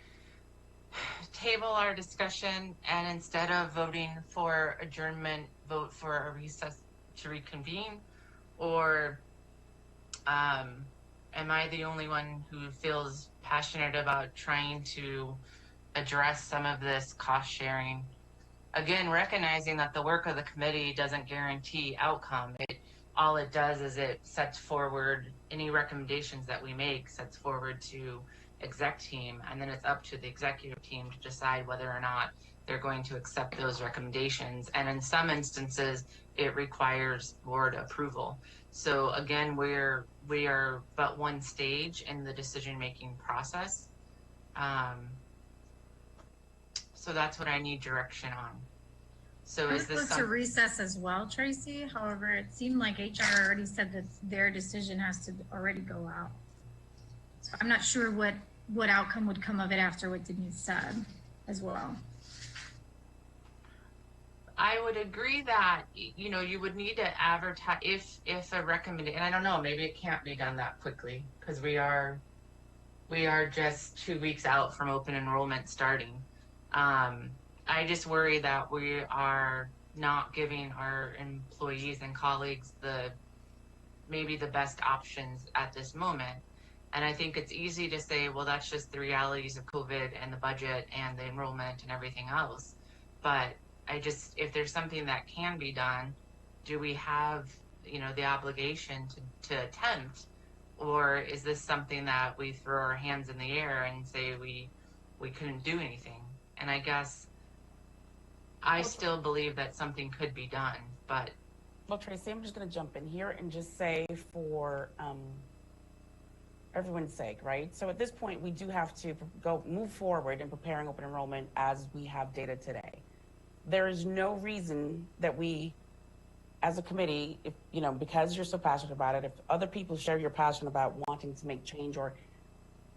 table our discussion and instead of voting for adjournment, vote for a recess to reconvene? Or am I the only one who feels passionate about trying to address some of this cost sharing? Again, recognizing that the work of the committee doesn't guarantee outcome. All it does is it sets forward any recommendations that we make, sets forward to exec team, and then it's up to the executive team to decide whether or not they're going to accept those recommendations. And in some instances, it requires board approval. So again, we are but one stage in the decision-making process. So that's what I need direction on. So is this to recess as well, Tracy? However, it seemed like HR already said that their decision has to already go out. So I'm not sure what outcome would come of it after what Denise said as well. I would agree that, you know, you would need to advertise if a recommendation, and I don't know, maybe it can't be done that quickly because we are just 2 weeks out from open enrollment starting. I just worry that we are not giving our employees and colleagues maybe the best options at this moment. And I think it's easy to say, well, that's just the realities of COVID and the budget and the enrollment and everything else. But if there's something that can be done, do we have, you know, the obligation to attempt? Or is this something that we throw our hands in the air and say we couldn't do anything? And I guess I still believe that something could be done, but. Well, Tracy, I'm just going to jump in here and just say for everyone's sake, right? So at this point, we do have to move forward in preparing open enrollment as we have data today. There is no reason that we, as a committee, if, you know, because you're so passionate about it, if other people share your passion about wanting to make change or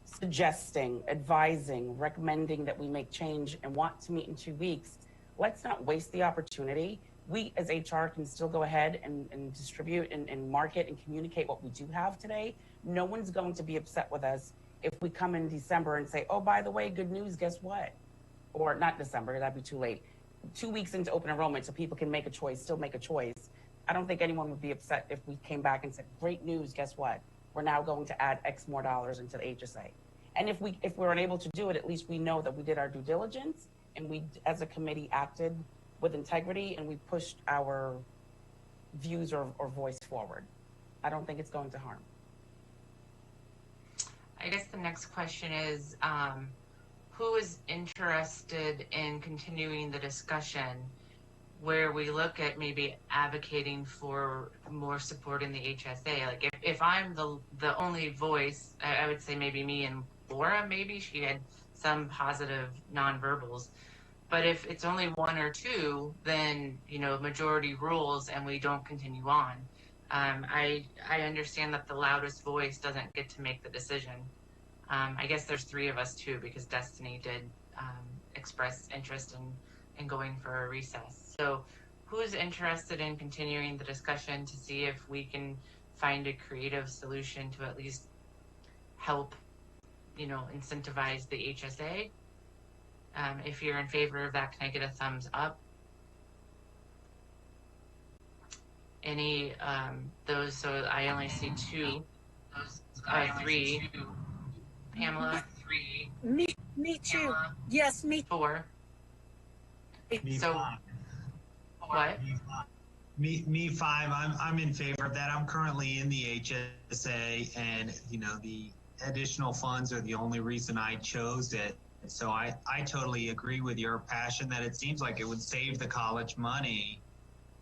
suggesting, advising, recommending that we make change and want to meet in 2 weeks, let's not waste the opportunity. We as HR can still go ahead and distribute and market and communicate what we do have today. No one's going to be upset with us if we come in December and say, oh, by the way, good news, guess what? Or not December, that'd be too late. 2 weeks into open enrollment so people can make a choice, still make a choice. I don't think anyone would be upset if we came back and said, great news, guess what? We're now going to add X more dollars into the HSA. And if we're unable to do it, at least we know that we did our due diligence and we, as a committee, acted with integrity and we pushed our views or voice forward. I don't think it's going to harm. I guess the next question is, who is interested in continuing the discussion where we look at maybe advocating for more support in the HSA? Like if I'm the only voice, I would say maybe me and Laura, maybe she had some positive nonverbals. But if it's only one or two, then, you know, majority rules and we don't continue on. I understand that the loudest voice doesn't get to make the decision. I guess there's 3 of us too, because Destiny did express interest in going for a recess. So who's interested in continuing the discussion to see if we can find a creative solution to at least help, you know, incentivize the HSA? If you're in favor of that, can I get a thumbs up? Any those? So I only see 2. 3. Pamela, 3. Me too. Yes, me. 4. Me So 5. what? Me 5. I'm in favor of that. I'm currently in the HSA, and you know the additional funds are the only reason I chose it. So I totally agree with your passion that it seems like it would save the college money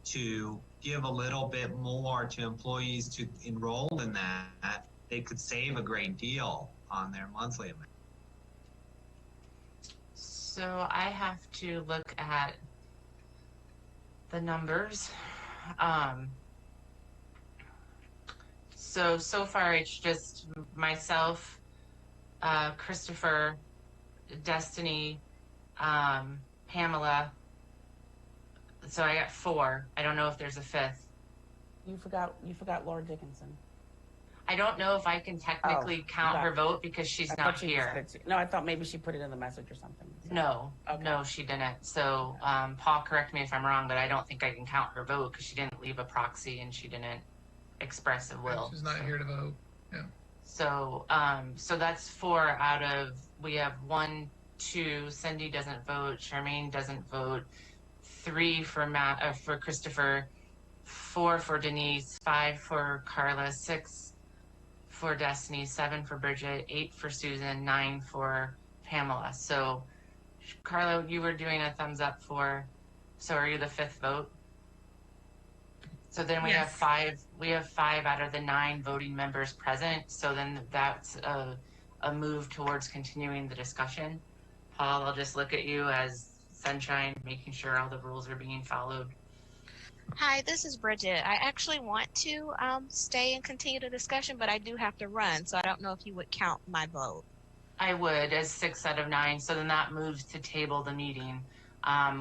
to give a little bit more to employees to enroll in that. They could save a great deal on their monthly amount. So I have to look at the numbers. So far it's just myself, Christopher, Destiny, Pamela, So I got 4. I don't know if there's a 5th. You forgot Laura Dickinson. I don't know if I can technically count her vote because she's not here. No, I thought maybe she put it in the message or something. So. No, Okay. no, she didn't. So, Paul, correct me if I'm wrong, but I don't think I can count her vote because she didn't leave a proxy and she didn't express a will. She's not here to vote. Yeah. So, so that's 4 out of, we have 1, 2, Cindy doesn't vote, Charmaine doesn't vote, 3 for for Christopher, 4 for Denise, 5 for Carla, 6 for Destiny, 7 for Bridget, 8 for Susan, 9 for Pamela. So, Carla, you were doing a thumbs up for, so are you the 5th vote? So then we have 5. We have 5 out of the 9 voting members present. So then that's a move towards continuing the discussion. Paul, I'll just look at you as sunshine, making sure all the rules are being followed. Hi, this is Bridget. I actually want to stay and continue the discussion, but I do have to run, so I don't know if you would count my vote. I would, as 6 out of 9. So then that moves to table the meeting.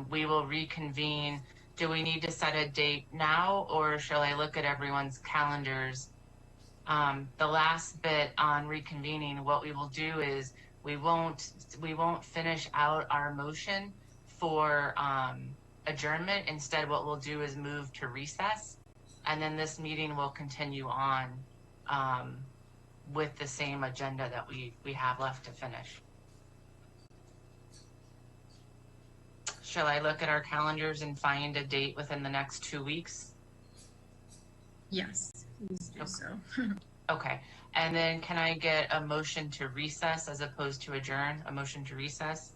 We will reconvene. Do we need to set a date now, or shall I look at everyone's calendars? The last bit on reconvening, what we will do is we won't finish out our motion for adjournment. Instead, what we'll do is move to recess, and then this meeting will continue on with the same agenda that we have left to finish. Shall I look at our calendars and find a date within the next 2 weeks? Yes, please do so. Okay. And then can I get a motion to recess as opposed to adjourn? A motion to recess?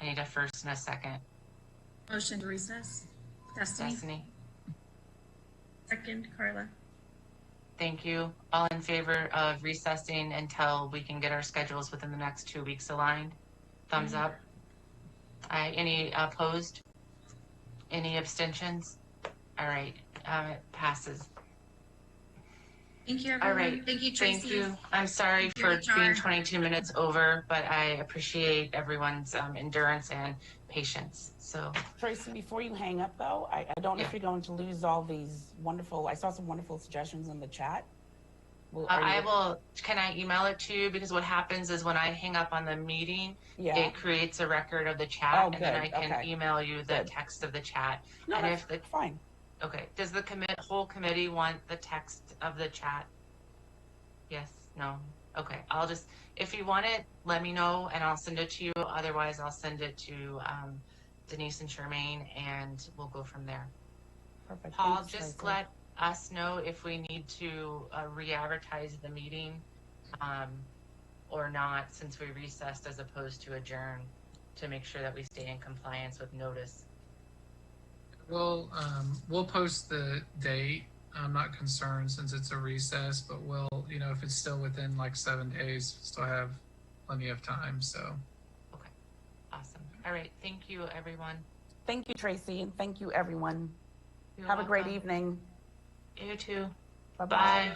I need a first and a second. Motion to recess. Destiny. Second, Carla. Thank you. All in favor of recessing until we can get our schedules within the next 2 weeks aligned? Thumbs up. Any opposed? Any abstentions? All right. It passes. Thank you, everyone. All right. Thank you, Tracy. Thank you. I'm sorry for being 22 minutes over, but I appreciate everyone's endurance and patience. So, Tracy, before you hang up, though, I don't know if you're going to lose all these wonderful. I saw some wonderful suggestions in the chat. I will. Can I email it to you? Because what happens is when I hang up on the meeting, it creates a record of the chat, and then I can email you the text of the chat. No, and that's fine. Okay. Does the whole committee want the text of the chat? Yes. No. Okay. I'll just, if you want it, let me know and I'll send it to you. Otherwise, I'll send it to Denise and Charmaine, and we'll go from there. Perfect. Paul, Thanks, just Tracy. let us know if we need to re-advertise the meeting or not, since we recessed as opposed to adjourn, to make sure that we stay in compliance with notice. We'll post the date. I'm not concerned since it's a recess, but we'll, if it's still within like 7 days, still have plenty of time. So. Okay. Awesome. All right. Thank you, everyone. Thank you, Tracy, and thank you, everyone. You're Have a great welcome. evening. You too. Bye-bye. Bye.